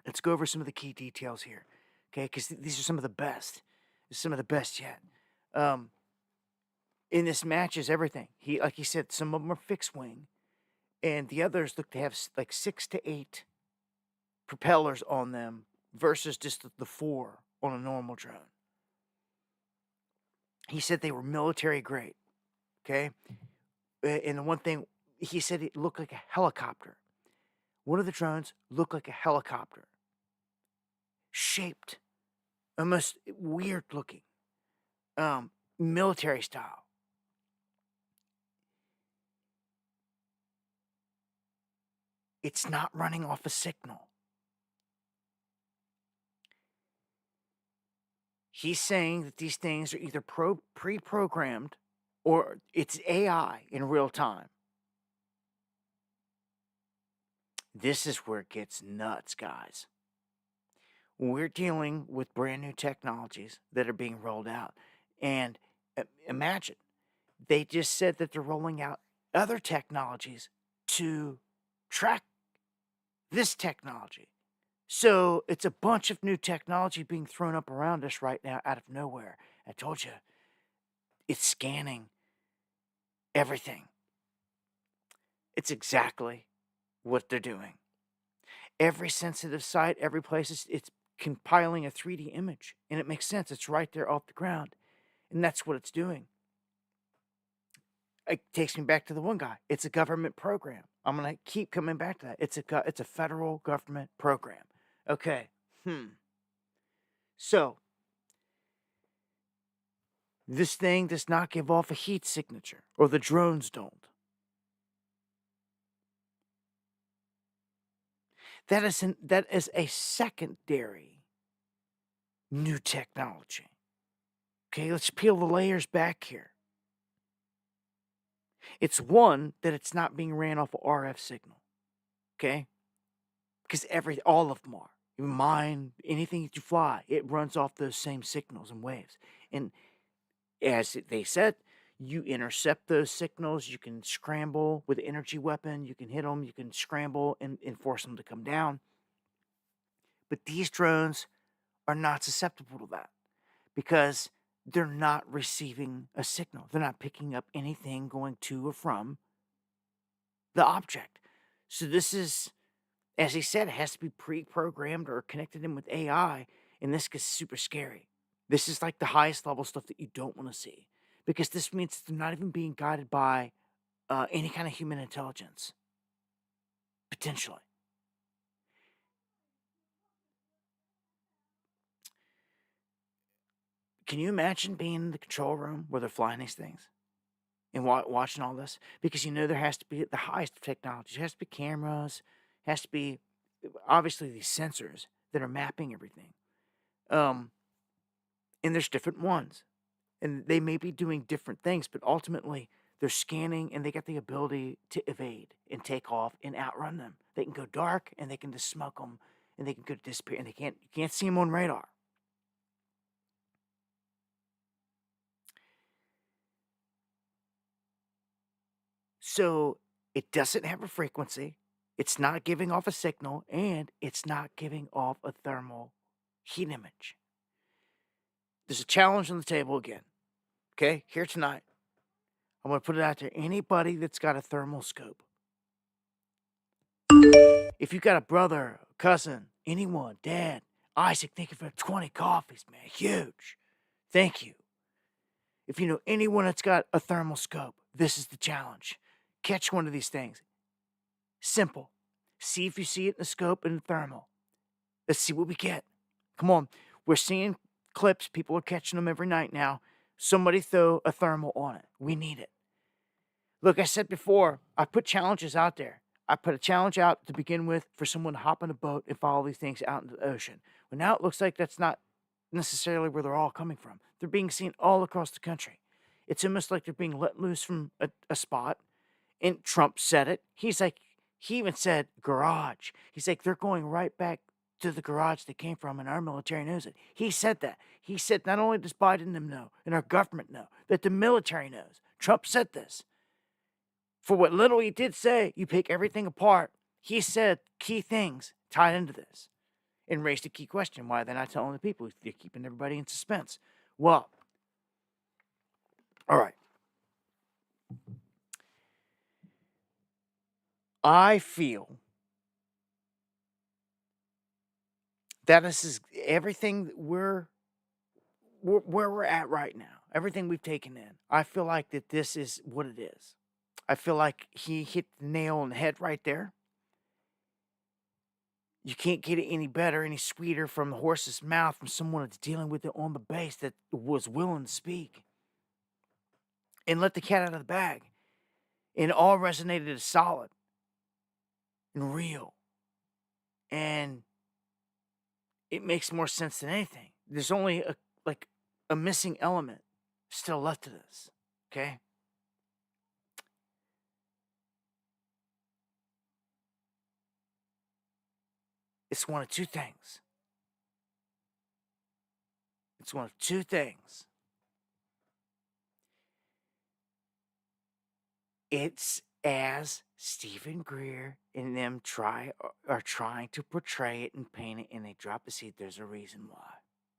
Let's go over some of the key details here, okay? Because these are some of the best. Some of the best yet. In this matches everything. Like he said, some of them are fixed wing, and the others look to have like 6 to 8 propellers on them versus just the 4 on a normal drone. He said they were military grade, okay? And the one thing, he said it looked like a helicopter. One of the drones looked like a helicopter. Shaped, almost weird looking, military style. It's not running off a signal. He's saying that these things are either pre-programmed or it's AI in real time. This is where it gets nuts, guys. We're dealing with brand new technologies that are being rolled out. And imagine, they just said that they're rolling out other technologies to track this technology. So it's a bunch of new technology being thrown up around us right now out of nowhere. I told you, it's scanning everything. It's exactly what they're doing. Every sensitive site, every place, it's compiling a 3D image. And it makes sense. It's right there off the ground. And that's what it's doing. It takes me back to the one guy. It's a government program. I'm going to keep coming back to that. It's a federal government program. Okay. So, this thing does not give off a heat signature, or the drones don't. That is a secondary new technology. Okay, let's peel the layers back here. It's one that it's not being ran off of RF signal. Okay? Because all of them are. Even mine, anything that you fly, it runs off those same signals and waves. And as they said, you intercept those signals, you can scramble with an energy weapon, you can hit them, you can scramble and force them to come down. But these drones are not susceptible to that because they're not receiving a signal. They're not picking up anything going to or from the object. So this is, as he said, it has to be pre-programmed or connected in with AI, and this gets super scary. This is like the highest level stuff that you don't want to see because this means they're not even being guided by any kind of human intelligence, potentially. Can you imagine being in the control room where they're flying these things and watching all this? Because there has to be the highest of technology. There has to be cameras, has to be obviously these sensors that are mapping everything. And there's different ones. And they may be doing different things, but ultimately they're scanning and they got the ability to evade and take off and outrun them. They can go dark and they can just smoke them and they can go disappear and you can't see them on radar. So it doesn't have a frequency, it's not giving off a signal, and it's not giving off a thermal heat image. There's a challenge on the table again. Okay, here tonight. I'm going to put it out there. Anybody that's got a thermal scope. If you got a brother, cousin, anyone, dad, Isaac, thank you for 20 coffees, man. Huge. Thank you. If you know anyone that's got a thermal scope, this is the challenge. Catch one of these things. Simple. See if you see it in the scope and the thermal. Let's see what we get. Come on. We're seeing clips. People are catching them every night now. Somebody throw a thermal on it. We need it. Look, I said before, I put challenges out there. I put a challenge out to begin with for someone to hop on a boat and follow these things out into the ocean. Well, now it looks like that's not necessarily where they're all coming from. They're being seen all across the country. It's almost like they're being let loose from a spot. And Trump said it. He even said garage. He's like, they're going right back to the garage they came from, and our military knows it. He said that. He said not only does Biden and them know, and our government know, that the military knows. Trump said this. For what little he did say, you pick everything apart. He said key things tied into this and raised a key question. Why they're not telling the people? They're keeping everybody in suspense. Well, all right. I feel that this is everything where we're at right now. Everything we've taken in. I feel like that this is what it is. I feel like he hit the nail on the head right there. You can't get it any better, any sweeter from the horse's mouth from someone that's dealing with it on the base that was willing to speak and let the cat out of the bag. And it all resonated as solid and real. And it makes more sense than anything. There's only a missing element still left to this. Okay? It's one of two things. It's one of two things. It's as Stephen Greer and them are trying to portray it and paint it, and they drop the seed. There's a reason why.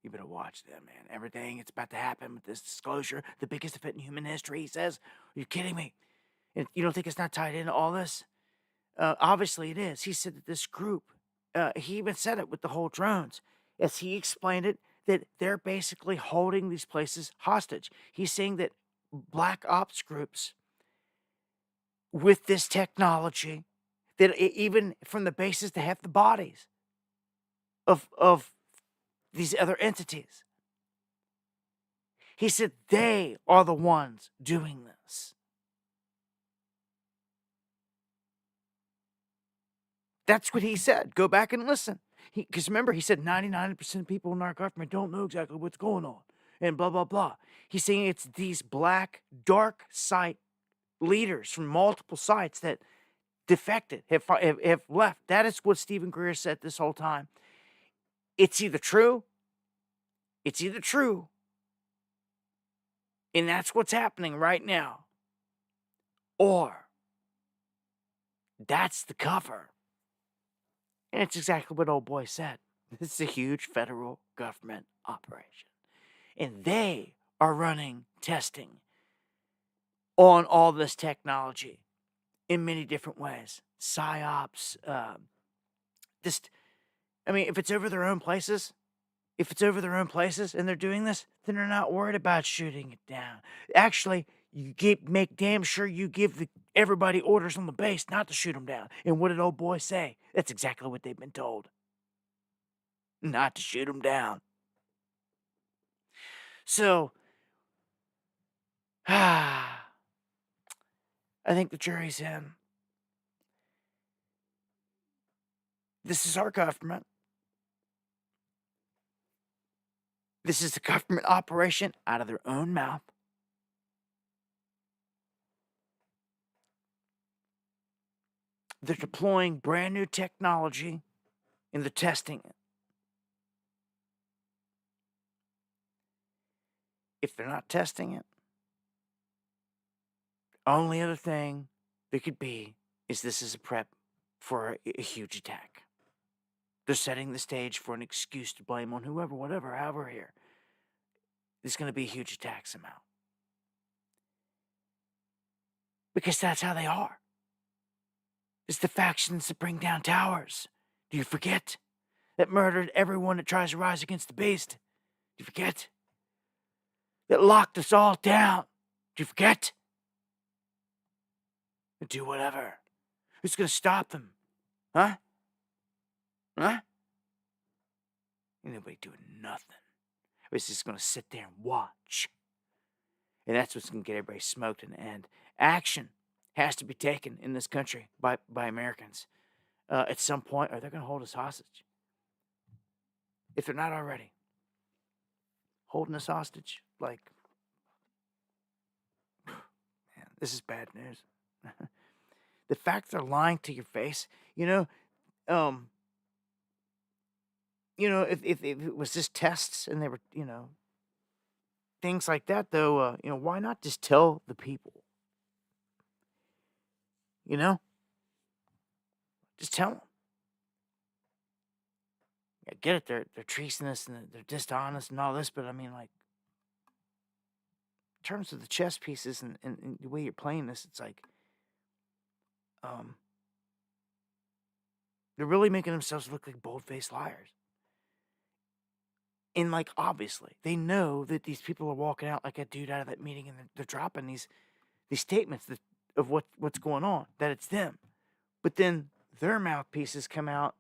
You better watch them, man. Everything it's about to happen with this disclosure, the biggest event in human history, he says. Are you kidding me? And you don't think it's not tied into all this? Obviously it is. He said that this group, he even said it with the whole drones, as he explained it, that they're basically holding these places hostage. He's saying that black ops groups with this technology, that even from the bases they have the bodies of these other entities. He said they are the ones doing this. That's what he said. Go back and listen. Because remember, he said 99% of people in our government don't know exactly what's going on. And blah, blah, blah. He's saying it's these black, dark site leaders from multiple sites that defected, have left. That is what Stephen Greer said this whole time. It's either true, and that's what's happening right now, or that's the cover. And it's exactly what old boy said. This is a huge federal government operation. And they are running testing on all this technology in many different ways. PsyOps, if it's over their own places, and they're doing this, then they're not worried about shooting it down. Actually, make damn sure you give everybody orders on the base not to shoot them down. And what did old boy say? That's exactly what they've been told. Not to shoot them down. So, I think the jury's in. This is our government. This is a government operation out of their own mouth. They're deploying brand new technology and they're testing it. If they're not testing it, only other thing there could be is this is a prep for a huge attack. They're setting the stage for an excuse to blame on whoever, whatever, however here. There's going to be a huge attack somehow. Because that's how they are. It's the factions that bring down towers. Do you forget? That murdered everyone that tries to rise against the beast. Do you forget? That locked us all down. Do you forget? They do whatever. Who's going to stop them? Huh? Ain't nobody doing nothing. We're just going to sit there and watch. And that's what's going to get everybody smoked in the end. Action has to be taken in this country by Americans at some point, or they're going to hold us hostage. If they're not already holding us hostage, like, man, this is bad news. The fact they're lying to your face, if it was just tests and they were, things like that, though, why not just tell the people? Just tell them. I get it, they're treasonous and they're dishonest and all this, but I mean, like, in terms of the chess pieces and the way you're playing this, it's like, they're really making themselves look like bold-faced liars. And, like, obviously, they know that these people are walking out like a dude out of that meeting, and they're dropping these statements of what's going on, that it's them. But then their mouthpieces come out.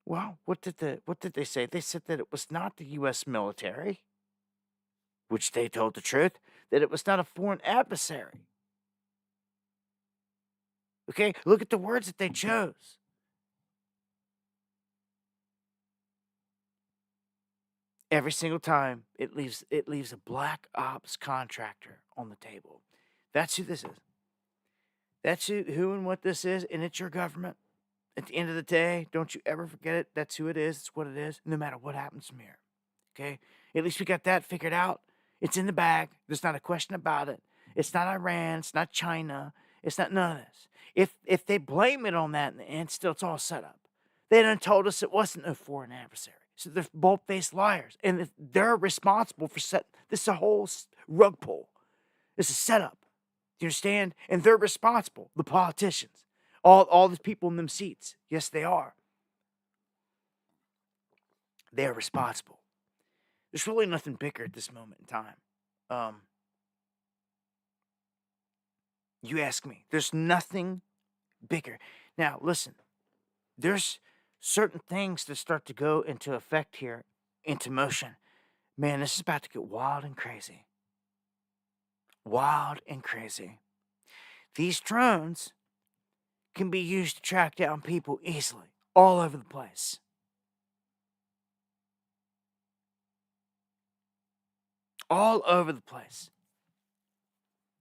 Well, what did they say? They said that it was not the U.S. military, which they told the truth, that it was not a foreign adversary. Okay, look at the words that they chose. Every single time, it leaves a black ops contractor on the table. That's who this is. That's who and what this is, and it's your government. At the end of the day, don't you ever forget it. That's who it is. It's what it is, no matter what happens from here. Okay? At least we got that figured out. It's in the bag. There's not a question about it. It's not Iran. It's not China. It's not none of this. If they blame it on that in the end, still it's all set up. They done told us it wasn't a foreign adversary. So they're bold-faced liars. And they're responsible for setting this a whole rug pull. This is set up. Do you understand? And they're responsible, the politicians. All the people in them seats. Yes, they are. They are responsible. There's really nothing bigger at this moment in time. You ask me. There's nothing bigger. Now, listen. There's certain things that start to go into effect here, into motion. Man, this is about to get wild and crazy. Wild and crazy. These drones can be used to track down people easily, all over the place. All over the place.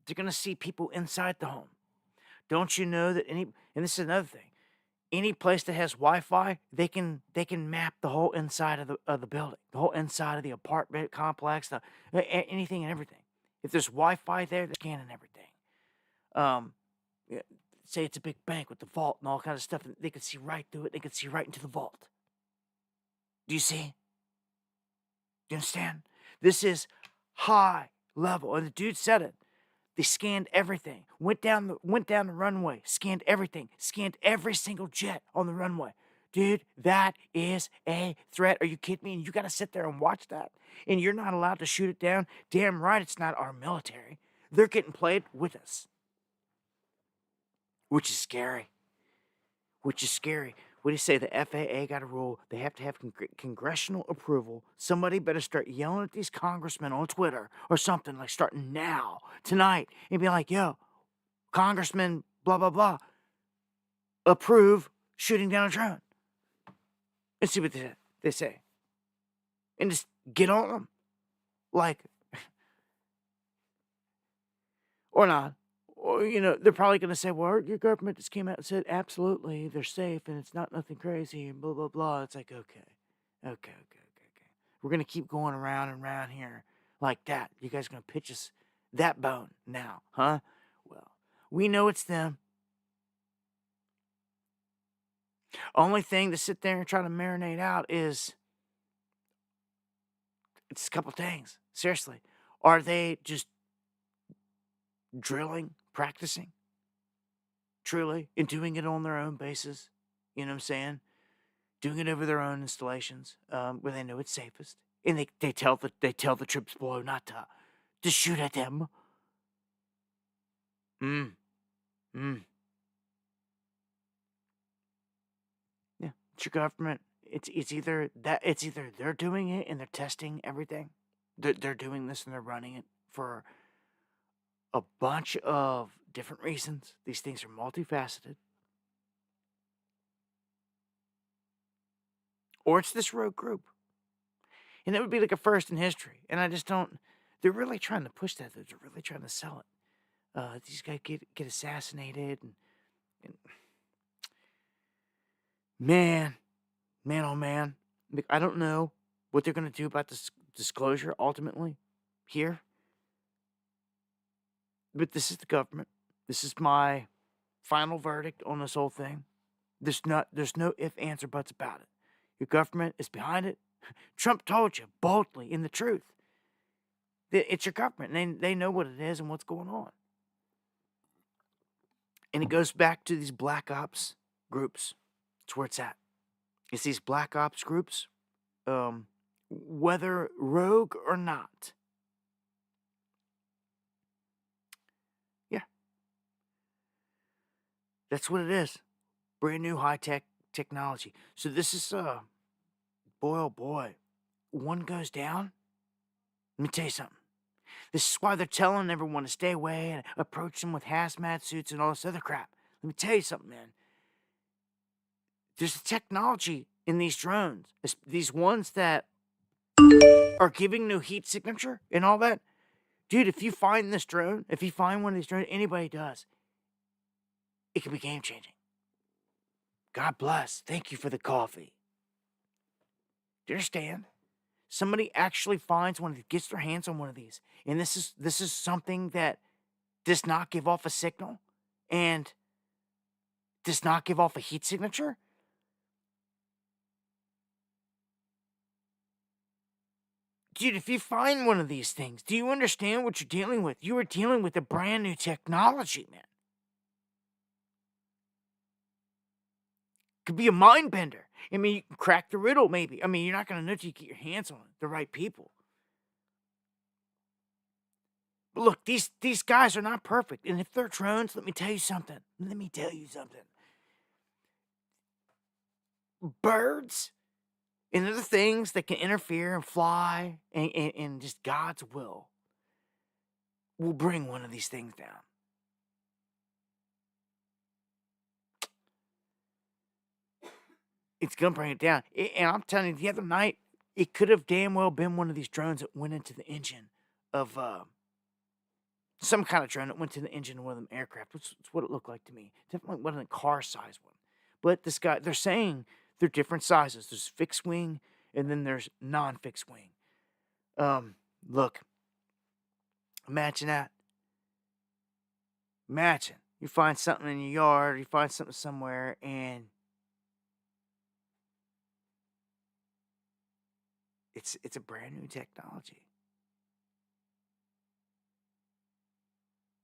They're going to see people inside the home. Don't you know that and this is another thing, any place that has Wi-Fi, they can map the whole inside of the building, the whole inside of the apartment complex, anything and everything. If there's Wi-Fi there, they're scanning everything. Say it's a big bank with the vault and all kinds of stuff, and they can see right through it. They can see right into the vault. Do you see? Do you understand? This is high level, and the dude said it. They scanned everything. Went down the runway. Scanned everything. Scanned every single jet on the runway. Dude, that is a threat. Are you kidding me? And you got to sit there and watch that, and you're not allowed to shoot it down. Damn right, it's not our military. They're getting played with us. Which is scary. What do you say? The FAA got a rule. They have to have congressional approval. Somebody better start yelling at these congressmen on Twitter or something, like starting now, tonight, and be like, yo, Congressman, blah, blah, blah, approve shooting down a drone. And see what they say. And just get on them. Like, or not. Or, they're probably going to say, well, your government just came out and said, absolutely, they're safe, and it's not nothing crazy, and blah, blah, blah. It's like, okay. We're going to keep going around and around here like that. You guys going to pitch us that bone now, huh? Well, we know it's them. Only thing to sit there and try to marinate out is, it's a couple things. Seriously. Are they just drilling, practicing, truly, and doing it on their own basis? You know what I'm saying? Doing it over their own installations, where they know it's safest, and they tell the troops below not to shoot at them. Yeah, it's your government. it's either they're doing it and they're testing everything. They're doing this and they're running it for a bunch of different reasons. These things are multifaceted. Or it's this rogue group. And it would be like a first in history. And I just don't. They're really trying to push that. They're really trying to sell it. These guys get assassinated. And man, oh man. Like, I don't know what they're going to do about this disclosure ultimately here. But this is the government. This is my final verdict on this whole thing. There's no ifs, ands, or buts about it. Your government is behind it. Trump told you boldly in the truth. It's your government. And they know what it is and what's going on. And it goes back to these black ops groups. That's where it's at. It's these black ops groups, whether rogue or not. Yeah. That's what it is. Brand new high-tech technology. So this is, boy, oh boy. One goes down. Let me tell you something. This is why they're telling everyone to stay away and approach them with hazmat suits and all this other crap. Let me tell you something, man. There's a technology in these drones. These ones that are giving no heat signature and all that. Dude, if you find this drone, if you find one of these drones, anybody does, it could be game-changing. God bless. Thank you for the coffee. Do you understand? Somebody actually finds one of these, gets their hands on one of these, and this is something that does not give off a signal and does not give off a heat signature. Dude, if you find one of these things, do you understand what you're dealing with? You are dealing with a brand new technology, man. Could be a mind bender. I mean, you can crack the riddle, maybe. I mean, you're not going to know till you get your hands on it, the right people. But look, these guys are not perfect. And if they're drones, let me tell you something. Birds and other things that can interfere and fly and just God's will bring one of these things down. It's going to bring it down. And I'm telling you, the other night, it could have damn well been one of these drones that went into the engine of some kind of drone that went to the engine of one of them aircraft. That's what it looked like to me. Definitely wasn't a car-sized one. But this guy, they're saying they're different sizes. There's fixed wing, and then there's non-fixed wing. Look, imagine that. Imagine you find something in your yard, you find something somewhere, and it's a brand new technology.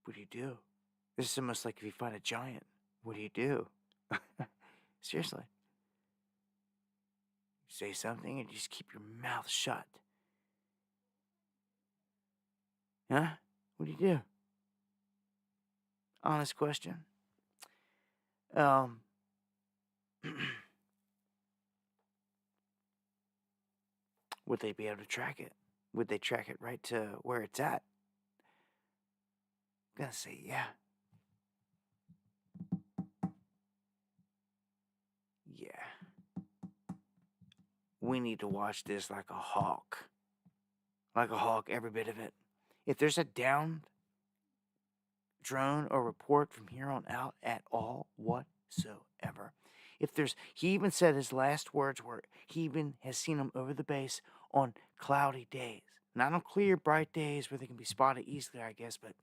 What do? This is almost like if you find a giant. What do? Seriously. You say something and you just keep your mouth shut. Huh? What do? Honest question. Would they be able to track it? Would they track it right to where it's at? I'm gonna say yeah. Yeah. We need to watch this like a hawk. Like a hawk, every bit of it. If there's a downed drone or report from here on out at all whatsoever. He even said his last words were, he even has seen them over the base on cloudy days. Not on clear, bright days where they can be spotted easily, I guess, but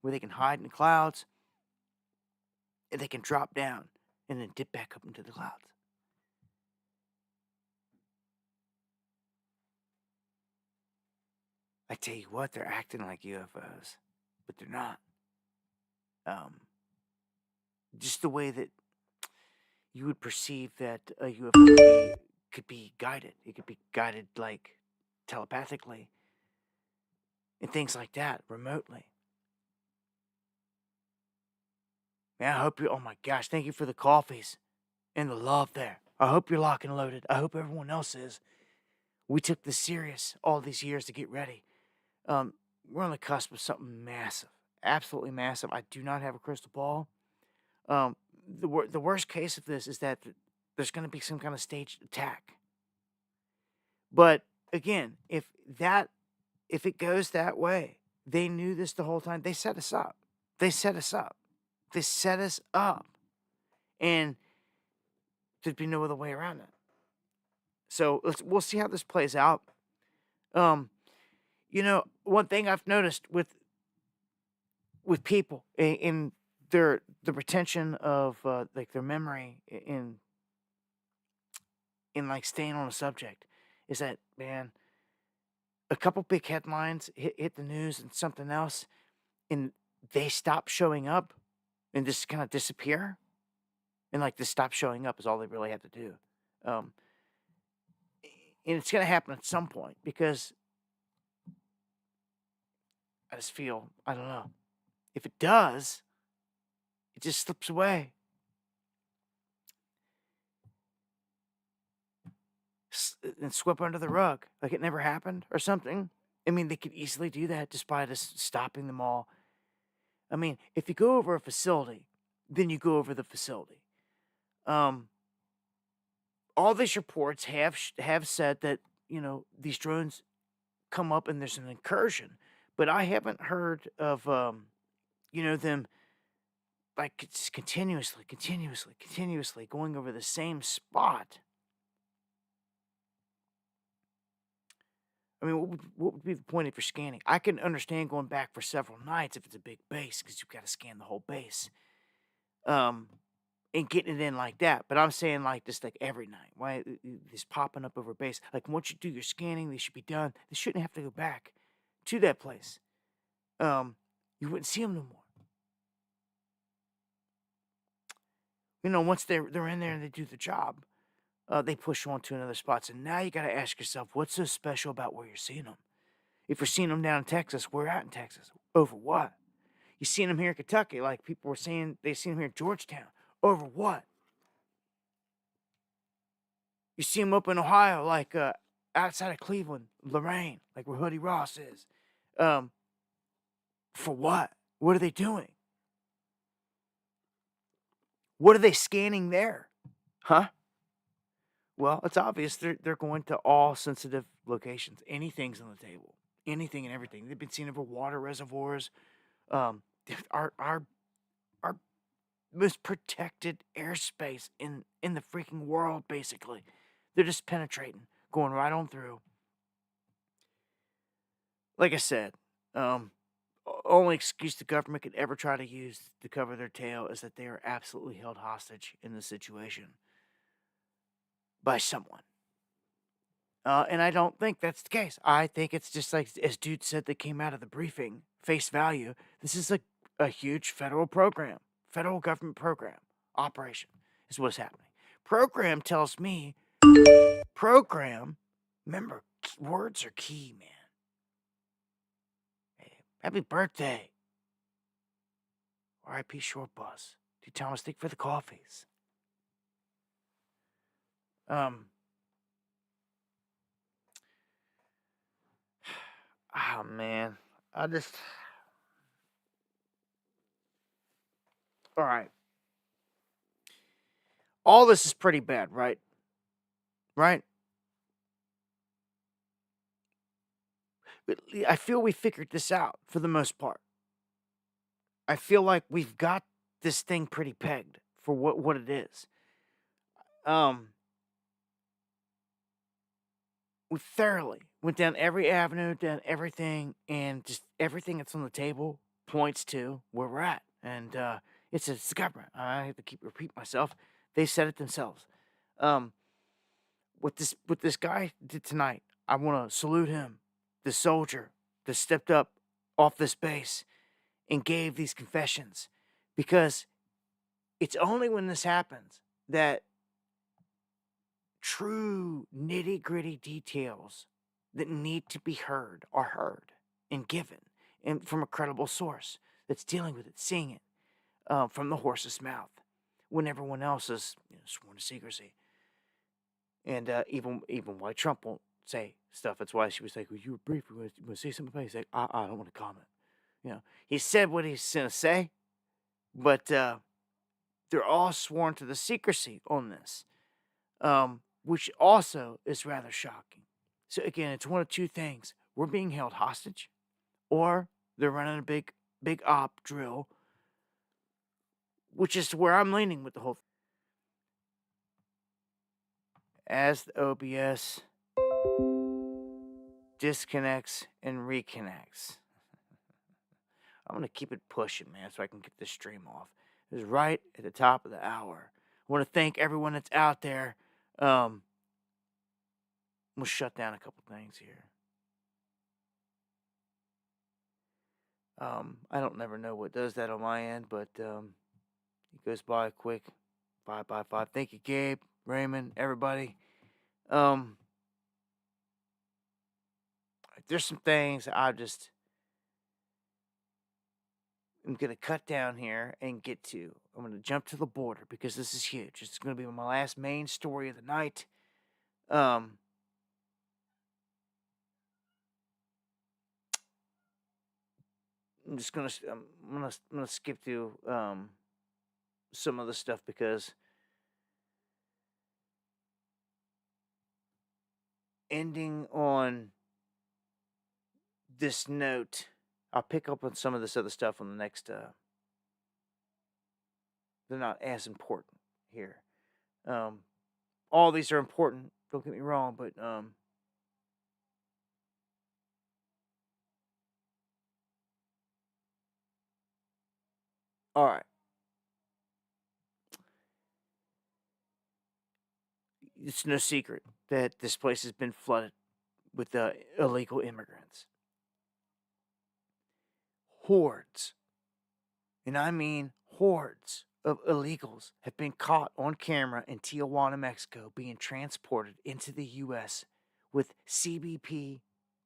where they can hide in the clouds and they can drop down and then dip back up into the clouds. I tell you what, they're acting like UFOs, but they're not. Just the way that you would perceive that a UFO could be guided. It could be guided like telepathically and things like that, remotely. Man, I hope you, oh my gosh, thank you for the coffees and the love there. I hope you're locked and loaded. I hope everyone else is. We took this serious all these years to get ready. We're on the cusp of something massive, absolutely massive. I do not have a crystal ball. The worst case of this is that there's going to be some kind of staged attack. But again, if it goes that way, they knew this the whole time. They set us up. They set us up. They set us up, and there'd be no other way around it. So we'll see how this plays out. One thing I've noticed with people in the retention of like their memory in like staying on a subject is that, man, a couple big headlines hit the news and something else, and they stop showing up and just kind of disappear, and like just stop showing up is all they really have to do. And it's gonna happen at some point because I just feel, I don't know, if it does, it just slips away. And swept under the rug like it never happened or something. I mean, they could easily do that just by just stopping them all. I mean, if you go over a facility, then you go over the facility. All these reports have said that, these drones come up and there's an incursion, but I haven't heard of, them like it's continuously going over the same spot. I mean, what would be the point if you're scanning? I can understand going back for several nights if it's a big base because you've got to scan the whole base, and getting it in like that. But I'm saying like just like every night, why this popping up over base? Like once you do your scanning, they should be done. They shouldn't have to go back to that place. You wouldn't see them no more. Once they're in there and they do the job, they push you on to another spot. So now you got to ask yourself, what's so special about where you're seeing them? If you're seeing them down in Texas, where at in Texas? Over what? You seen them here in Kentucky, like people were saying they seen them here in Georgetown. Over what? You see them up in Ohio, like outside of Cleveland, Lorraine, like where Hoodie Ross is. For what? What are they doing? What are they scanning there? Huh? Well, it's obvious they're going to all sensitive locations. Anything's on the table. Anything and everything. They've been seen over water reservoirs. Our most protected airspace in the freaking world, basically. They're just penetrating, going right on through. Like I said, only excuse the government could ever try to use to cover their tail is that they are absolutely held hostage in this situation by someone. And I don't think that's the case. I think it's just like, as dude said that came out of the briefing, face value, this is a huge federal program, federal government program, operation is what's happening. Program tells me, remember, words are key, man. Hey, happy birthday. R.I.P. Short Bus. Do Thomas think for the coffees. Oh, man. All right. All this is pretty bad, right? Right? But I feel we figured this out for the most part. I feel like we've got this thing pretty pegged for what it is. We thoroughly went down every avenue, down everything, and just everything that's on the table points to where we're at. And it's the government. I have to keep repeating myself. They said it themselves. What this guy did tonight, I want to salute him, the soldier that stepped up off this base and gave these confessions, because it's only when this happens that true nitty-gritty details that need to be heard are heard and given, and from a credible source that's dealing with it, seeing it from the horse's mouth, when everyone else is sworn to secrecy. And even why Trump won't say stuff. That's why she was like, well, you were brief. You want to say something about it? He's like, I don't want to comment. You know, he said what he's going to say, but they're all sworn to the secrecy on this, which also is rather shocking. So again, it's one of two things. We're being held hostage, or they're running a big op drill, which is where I'm leaning with the whole thing. As the OBS disconnects and reconnects. I'm going to keep it pushing, man, so I can get this stream off. It was right at the top of the hour. I want to thank everyone that's out there. We'll shut down a couple things here. I don't never know what does that on my end, but it goes by quick. 5 by 5. Thank you, Gabe, Raymond, everybody. There's some things I'm going to cut down here and get to. I'm going to jump to the border because this is huge. It's going to be my last main story of the night. I'm gonna skip through some of the stuff because ending on this note, I'll pick up on some of this other stuff on the next. They're not as important here. All these are important. Don't get me wrong, but all right. It's no secret that this place has been flooded with illegal immigrants. Hordes, and I mean hordes, of illegals have been caught on camera in Tijuana, Mexico, being transported into the U.S. with CBP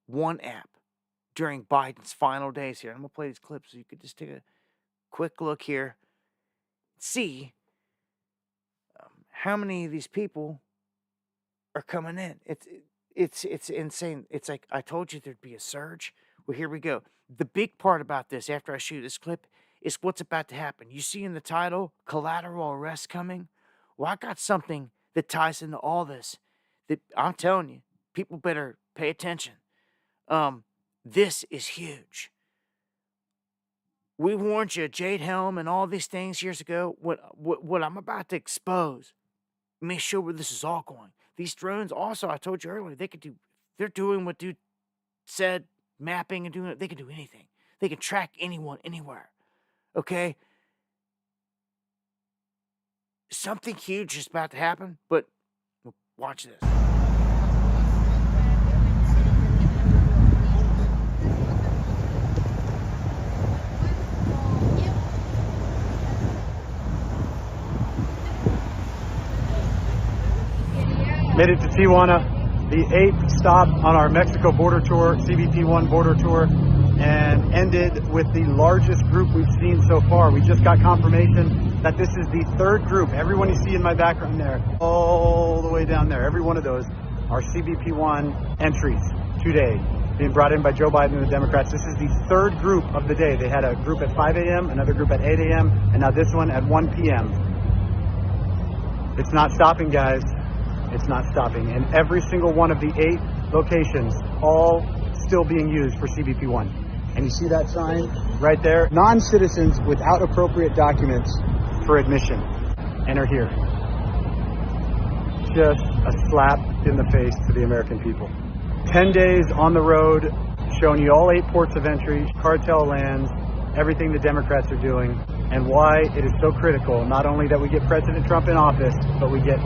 One app during Biden's final days here. I'm going to play these clips so you could just take a quick look here. See how many of these people are coming in. It's insane. It's like I told you there'd be a surge. Well, here we go. The big part about this, after I shoot this clip, is what's about to happen. You see in the title, Collateral Arrest Coming? Well, I got something that ties into all this that I'm telling you, people better pay attention. This is huge. We warned you, Jade Helm and all these things years ago. What I'm about to expose, make sure where this is all going. These drones also, I told you earlier, they're doing what dude said, mapping and doing it. They can do anything. They can track anyone, anywhere. Okay? Something huge is about to happen, but watch this. Made it to Tijuana, the 8th stop on our Mexico border tour, CBP1 border tour, and ended with the largest group we've seen so far. We just got confirmation that this is the third group. Everyone you see in my background there, all the way down there, every one of those are CBP1 entries today, being brought in by Joe Biden and the Democrats. This is the third group of the day. They had a group at 5 a.m., another group at 8 a.m., and now this one at 1 p.m. It's not stopping, guys. It's not stopping. And every single one of the 8 locations, all still being used for CBP1. And you see that sign right there? Non-citizens without appropriate documents for admission enter here. Just a slap in the face to the American people. 10 days on the road, showing you all 8 ports of entry, cartel lands, everything the Democrats are doing, and why it is so critical, not only that we get President Trump in office, but we get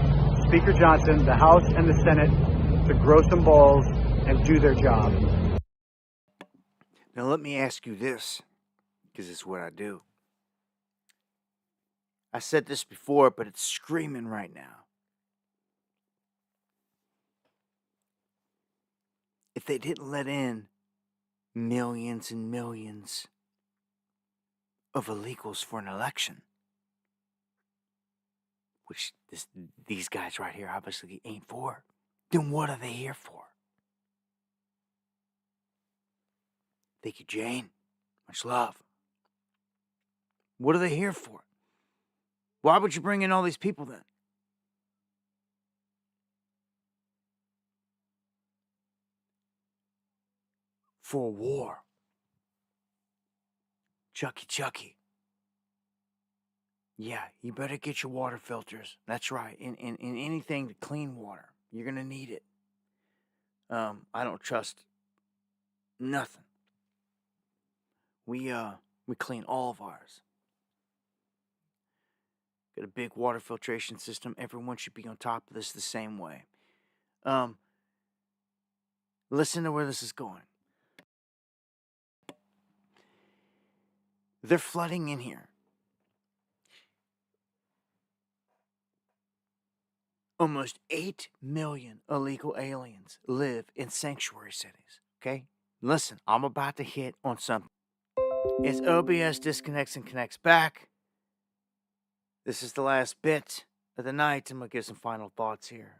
Speaker Johnson, the House and the Senate to grow some balls and do their job. Now let me ask you this, because it's what I do. I said this before, but it's screaming right now. If they didn't let in millions and millions of illegals for an election, which these guys right here obviously ain't for, then what are they here for? Thank you, Jane. Much love. What are they here for? Why would you bring in all these people then? For a war. Chucky. Yeah, you better get your water filters. That's right. In anything to clean water. You're going to need it. I don't trust nothing. We clean all of ours. Got a big water filtration system. Everyone should be on top of this the same way. Listen to where this is going. They're flooding in here. Almost 8 million illegal aliens live in sanctuary cities, okay? Listen, I'm about to hit on something. As OBS disconnects and connects back, this is the last bit of the night. I'm going to give some final thoughts here.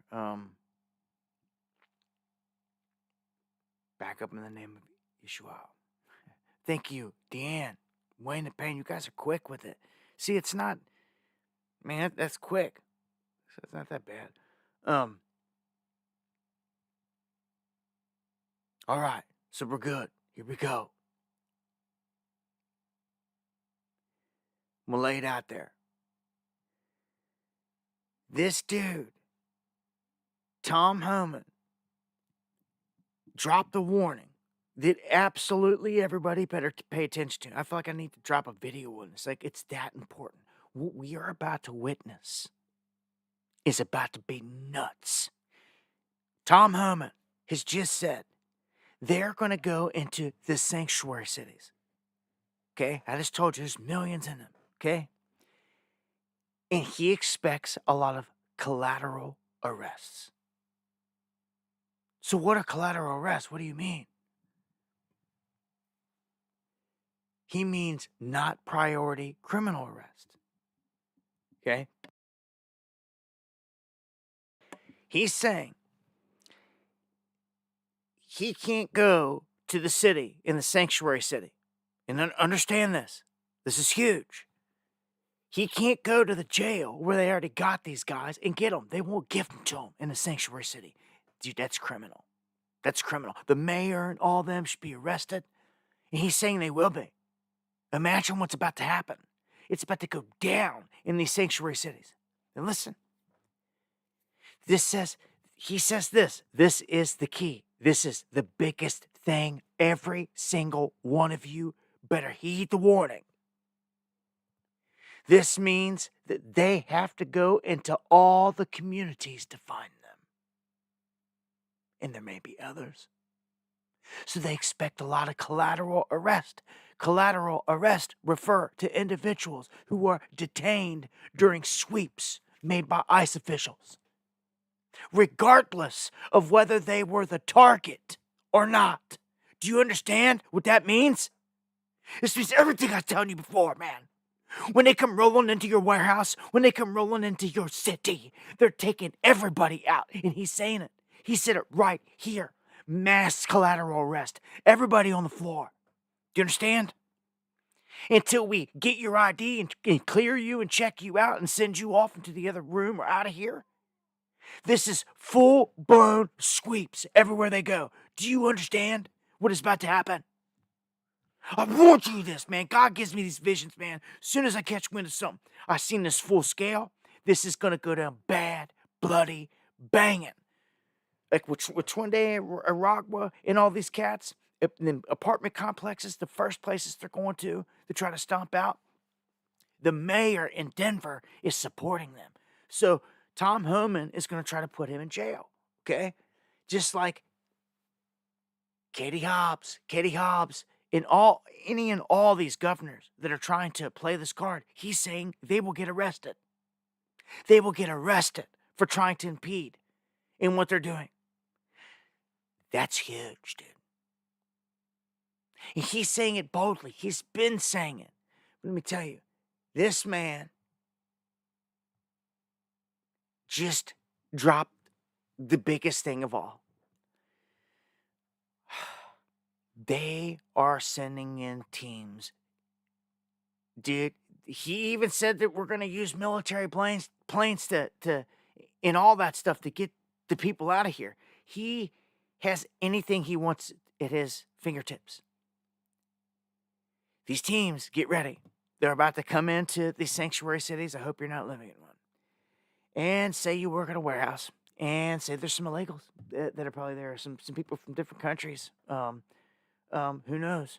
Back up in the name of Yeshua. Thank you, Deanne, Wayne and Payne. You guys are quick with it. See, it's not, man, that's quick. So it's not that bad. All right, so we're good. Here we go. I'm gonna lay it out there. This dude, Tom Homan, dropped the warning that absolutely everybody better pay attention to. I feel like I need to drop a video on this. Like, it's that important. What we are about to witness is about to be nuts. Tom Homan has just said they're going to go into the sanctuary cities. Okay? I just told you there's millions in them. Okay? And he expects a lot of collateral arrests. So what are collateral arrests? What do you mean? He means not priority criminal arrest. Okay? He's saying he can't go to the city, in the sanctuary city. And understand this. This is huge. He can't go to the jail where they already got these guys and get them. They won't give them to him in the sanctuary city. Dude, that's criminal. That's criminal. The mayor and all them should be arrested. And he's saying they will be. Imagine what's about to happen. It's about to go down in these sanctuary cities. And listen. He says this. This is the key. This is the biggest thing. Every single one of you better heed the warning. This means that they have to go into all the communities to find them. And there may be others. So they expect a lot of collateral arrest. Collateral arrest refer to individuals who are detained during sweeps made by ICE officials, regardless of whether they were the target or not. Do you understand what that means? This means everything I was telling you before, man. When they come rolling into your warehouse, when they come rolling into your city, they're taking everybody out. And he's saying it. He said it right here. Mass collateral arrest. Everybody on the floor. Do you understand? Until we get your ID and clear you and check you out and send you off into the other room or out of here. This is full-blown sweeps everywhere they go. Do you understand what is about to happen? I warned you this, man. God gives me these visions, man. As soon as I catch wind of something, I seen this full scale. This is going to go down bad, bloody, banging. Like with Twin Day and Aragua and all these cats, in apartment complexes, the first places they're going to try to stomp out. The mayor in Denver is supporting them. So Tom Homan is going to try to put him in jail, okay? Just like Katie Hobbs, and any and all these governors that are trying to play this card, he's saying they will get arrested. They will get arrested for trying to impede in what they're doing. That's huge, dude. And he's saying it boldly. He's been saying it. Let me tell you, this man just dropped the biggest thing of all. They are sending in teams. Dude, he even said that we're going to use military planes to and all that stuff to get the people out of here. He has anything he wants at his fingertips. These teams, get ready. They're about to come into these sanctuary cities. I hope you're not living in one. And say you work at a warehouse. And say there's some illegals that are probably there. Some people from different countries. Who knows?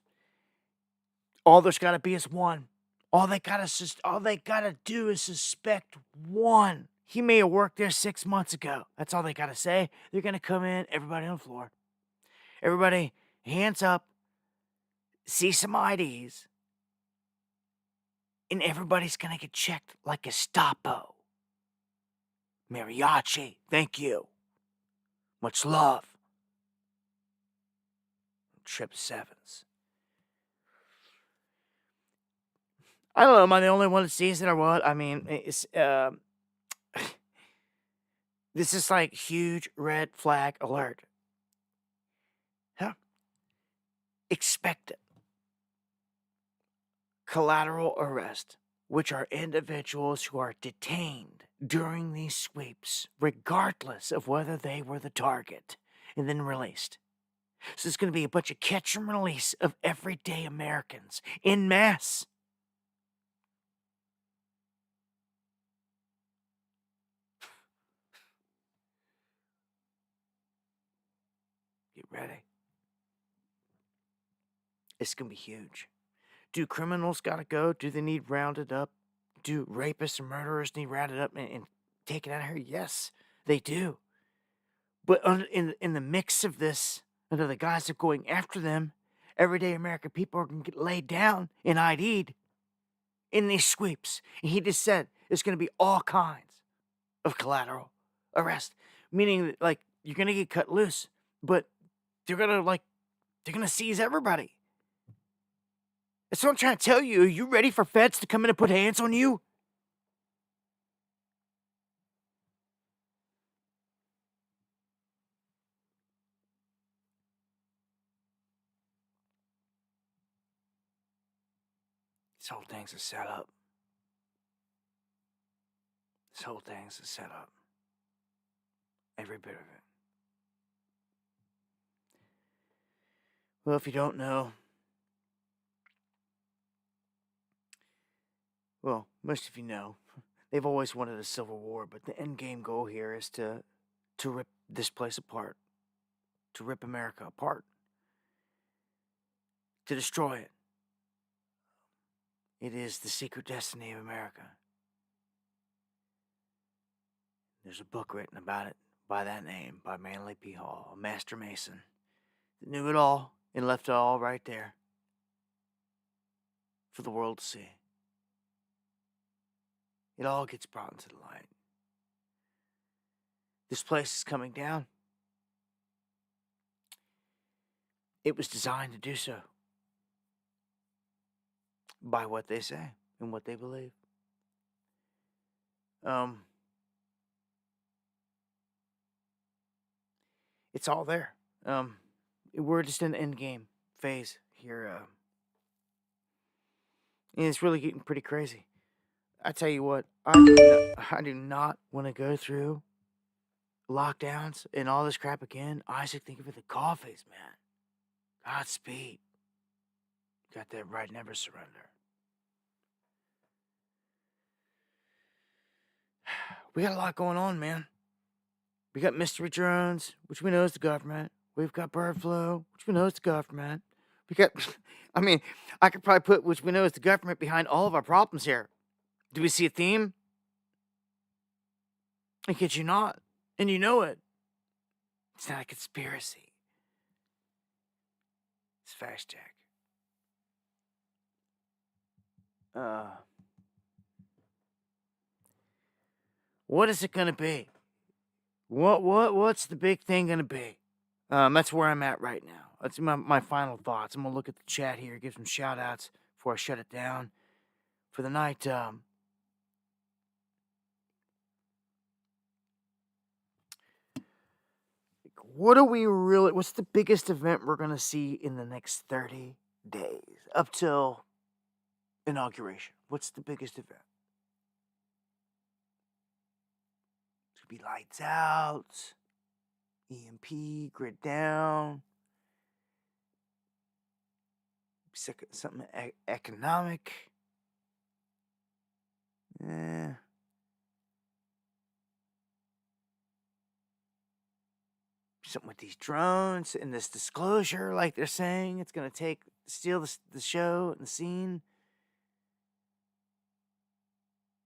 All there's got to be is one. All they gotta do is suspect one. He may have worked there 6 months ago. That's all they gotta say. They're gonna come in, everybody on the floor. Everybody, hands up, see some IDs, and everybody's gonna get checked like Gestapo. Mariachi, thank you. Much love. Trip Sevens. I don't know, am I the only one that sees it or what? I mean, it's this is like huge red flag alert. Huh? Expect it. Collateral arrest, which are individuals who are detained during these sweeps, regardless of whether they were the target, and then released. So it's going to be a bunch of catch and release of everyday Americans en masse. Get ready. It's going to be huge. Do criminals got to go? Do they need rounded up? Do rapists and murderers need rounded up and taken out of here? Yes, they do. But in the mix of this, under the guise of going after them, everyday American people are going to get laid down and ID'd in these sweeps. And he just said there's going to be all kinds of collateral arrest, meaning that, like, you're going to get cut loose, but they're going to seize everybody. That's what I'm trying to tell you. Are you ready for feds to come in and put hands on you? This whole thing's a setup. This whole thing's a setup. Every bit of it. Well, if you don't know, well, most of you know, they've always wanted a civil war, but the end game goal here is to rip this place apart, to rip America apart, to destroy it. It is the secret destiny of America. There's a book written about it by that name, by Manly P. Hall, a master mason that knew it all and left it all right there for the world to see. It all gets brought into the light. This place is coming down. It was designed to do so by what they say and what they believe. It's all there. We're just in the end game phase here. And it's really getting pretty crazy. I tell you what, I do not want to go through lockdowns and all this crap again. Isaac, thank you for the coffees, man. Godspeed. Got that right, never surrender. We got a lot going on, man. We got mystery drones, which we know is the government. We've got bird flu, which we know is the government. We got, I mean, I could probably put which we know is the government behind all of our problems here. Do we see a theme? I kid you not. And you know it. It's not a conspiracy. It's fast check. What is it gonna be? What's the big thing gonna be? That's where I'm at right now. That's my final thoughts. I'm gonna look at the chat here, give some shout outs before I shut it down for the night. what's the biggest event we're going to see in the next 30 days up till inauguration? What's the biggest event? It's going to be lights out, EMP, grid down, something economic. Something with these drones and this disclosure, like they're saying it's going to steal the show and the scene.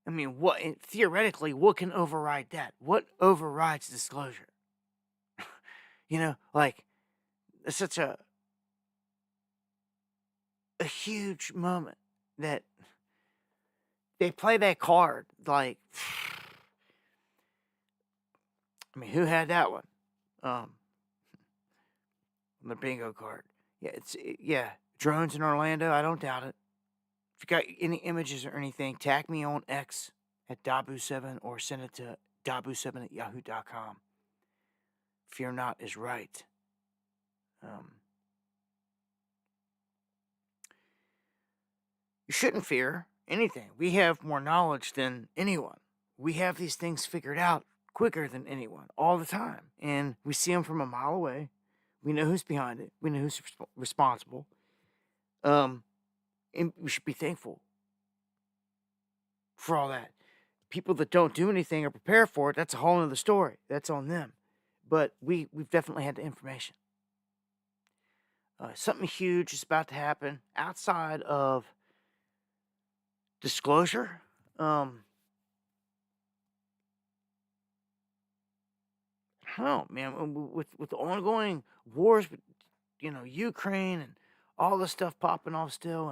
I mean, theoretically, what can override that? What overrides disclosure? Like, it's such a huge moment that they play that card. Like, I mean, who had that one? The bingo card. Yeah, drones in Orlando. I don't doubt it. If you got any images or anything, tag me on X at Dabu7 or send it to Dabu7@yahoo.com. Fear not is right. You shouldn't fear anything. We have more knowledge than anyone. We have these things figured out quicker than anyone all the time. And we see them from a mile away. We know who's behind it. We know who's responsible. And we should be thankful for all that. People that don't do anything or prepare for it, that's a whole other story. That's on them. But we've definitely had the information. Something huge is about to happen outside of disclosure. I don't know, man. With the ongoing wars with, Ukraine and all this stuff popping off still,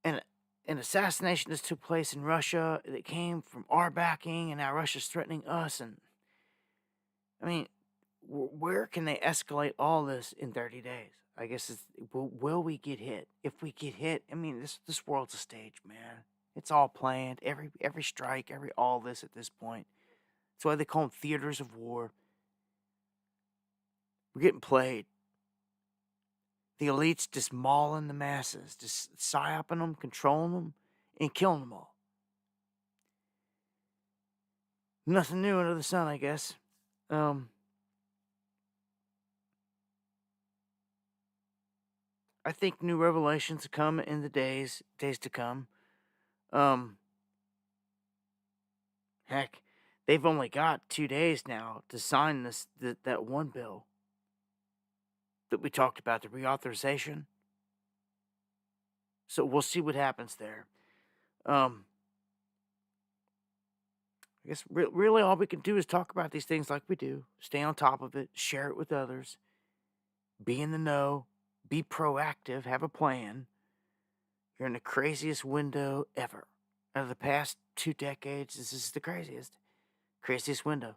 and an assassination that took place in Russia that came from our backing, and now Russia's threatening us. And I mean, where can they escalate all this in 30 days? I guess will we get hit? If we get hit, I mean, this world's a stage, man. It's all planned. Every strike, all this at this point. That's why they call them theaters of war. We're getting played. The elites just mauling the masses, just psyoping them, controlling them, and killing them all. Nothing new under the sun, I guess. I think new revelations will come in the days to come. Heck, they've only got 2 days now to sign that one bill that we talked about, the reauthorization. So we'll see what happens there. I guess really all we can do is talk about these things like we do. Stay on top of it. Share it with others. Be in the know. Be proactive. Have a plan. You're in the craziest window ever. Out of the past 2 decades, this is the craziest. Craziest window.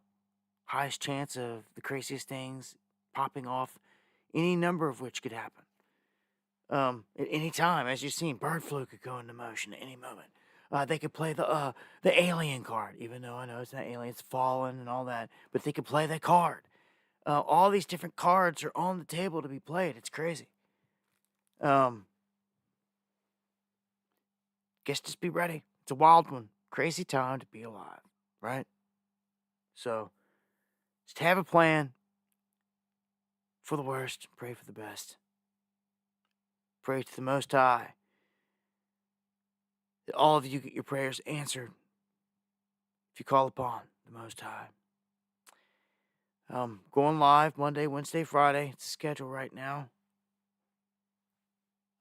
Highest chance of the craziest things popping off. Any number of which could happen. At any time, as you've seen, bird flu could go into motion at any moment. They could play the alien card, even though I know it's not alien, it's fallen and all that. But they could play that card. All these different cards are on the table to be played. It's crazy. Guess just be ready. It's a wild one. Crazy time to be alive, right? So, just have a plan for the worst, pray for the best. Pray to the Most High that all of you get your prayers answered if you call upon the Most High. Going live Monday, Wednesday, Friday. It's a schedule right now.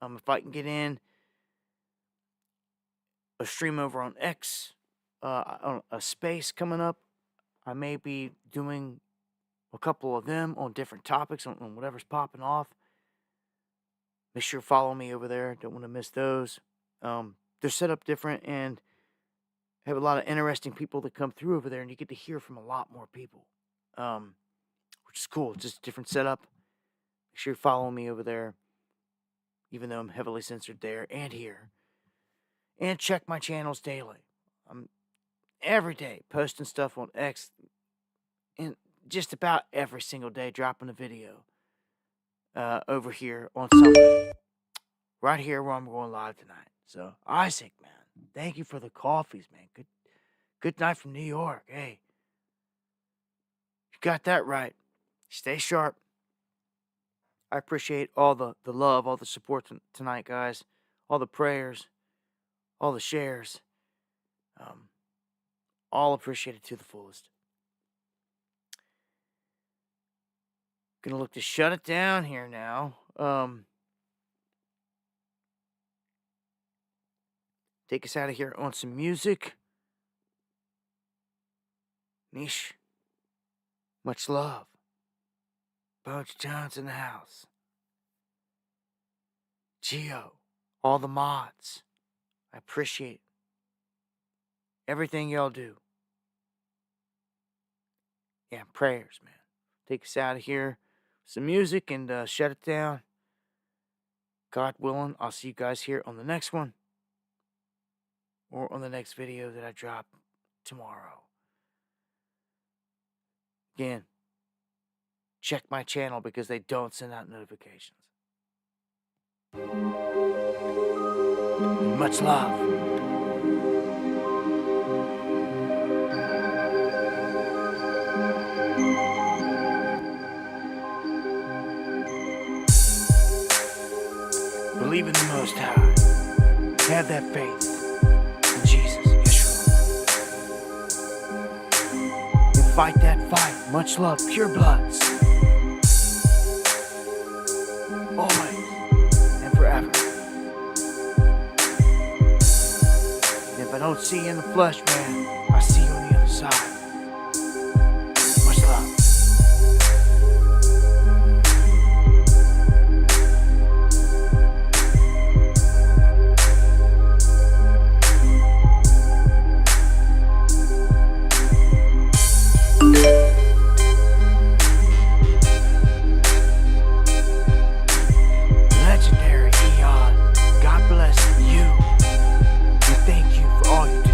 If I can get in a stream over on X, on a space coming up, I may be doing a couple of them on different topics on whatever's popping off. Make sure to follow me over there. Don't want to miss those. They're set up different and have a lot of interesting people that come through over there, and you get to hear from a lot more people, which is cool. It's just a different setup. Make sure you follow me over there, even though I'm heavily censored there and here. And check my channels daily. I'm every day posting stuff on X, and just about every single day dropping a video over here on something. Right here where I'm going live tonight. So, Isaac, man, thank you for the coffees, man. Good night from New York. Hey, you got that right. Stay sharp. I appreciate all the love, all the support tonight, guys. All the prayers, all the shares. All appreciated to the fullest. Gonna look to shut it down here now. Take us out of here on some music. Niche. Much love. Bones Jones in the house. Geo. All the mods. I appreciate everything y'all do. Yeah, prayers, man. Take us out of here. Some music and shut it down. God willing, I'll see you guys here on the next one. Or on the next video that I drop tomorrow. Again, check my channel because they don't send out notifications. Much love. Believe in the Most High. Have that faith in Jesus, Yeshua. And fight that fight. Much love, pure bloods. Always and forever. And if I don't see you in the flesh, man, I see you on the other side. Much love. Legendary Eon, God bless you, and thank you for all you do.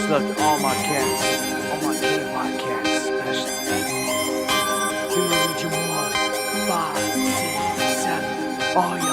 Much love to all my cats, all my KY cats, especially. Human Region 1, 5, 6, 7, all y'all.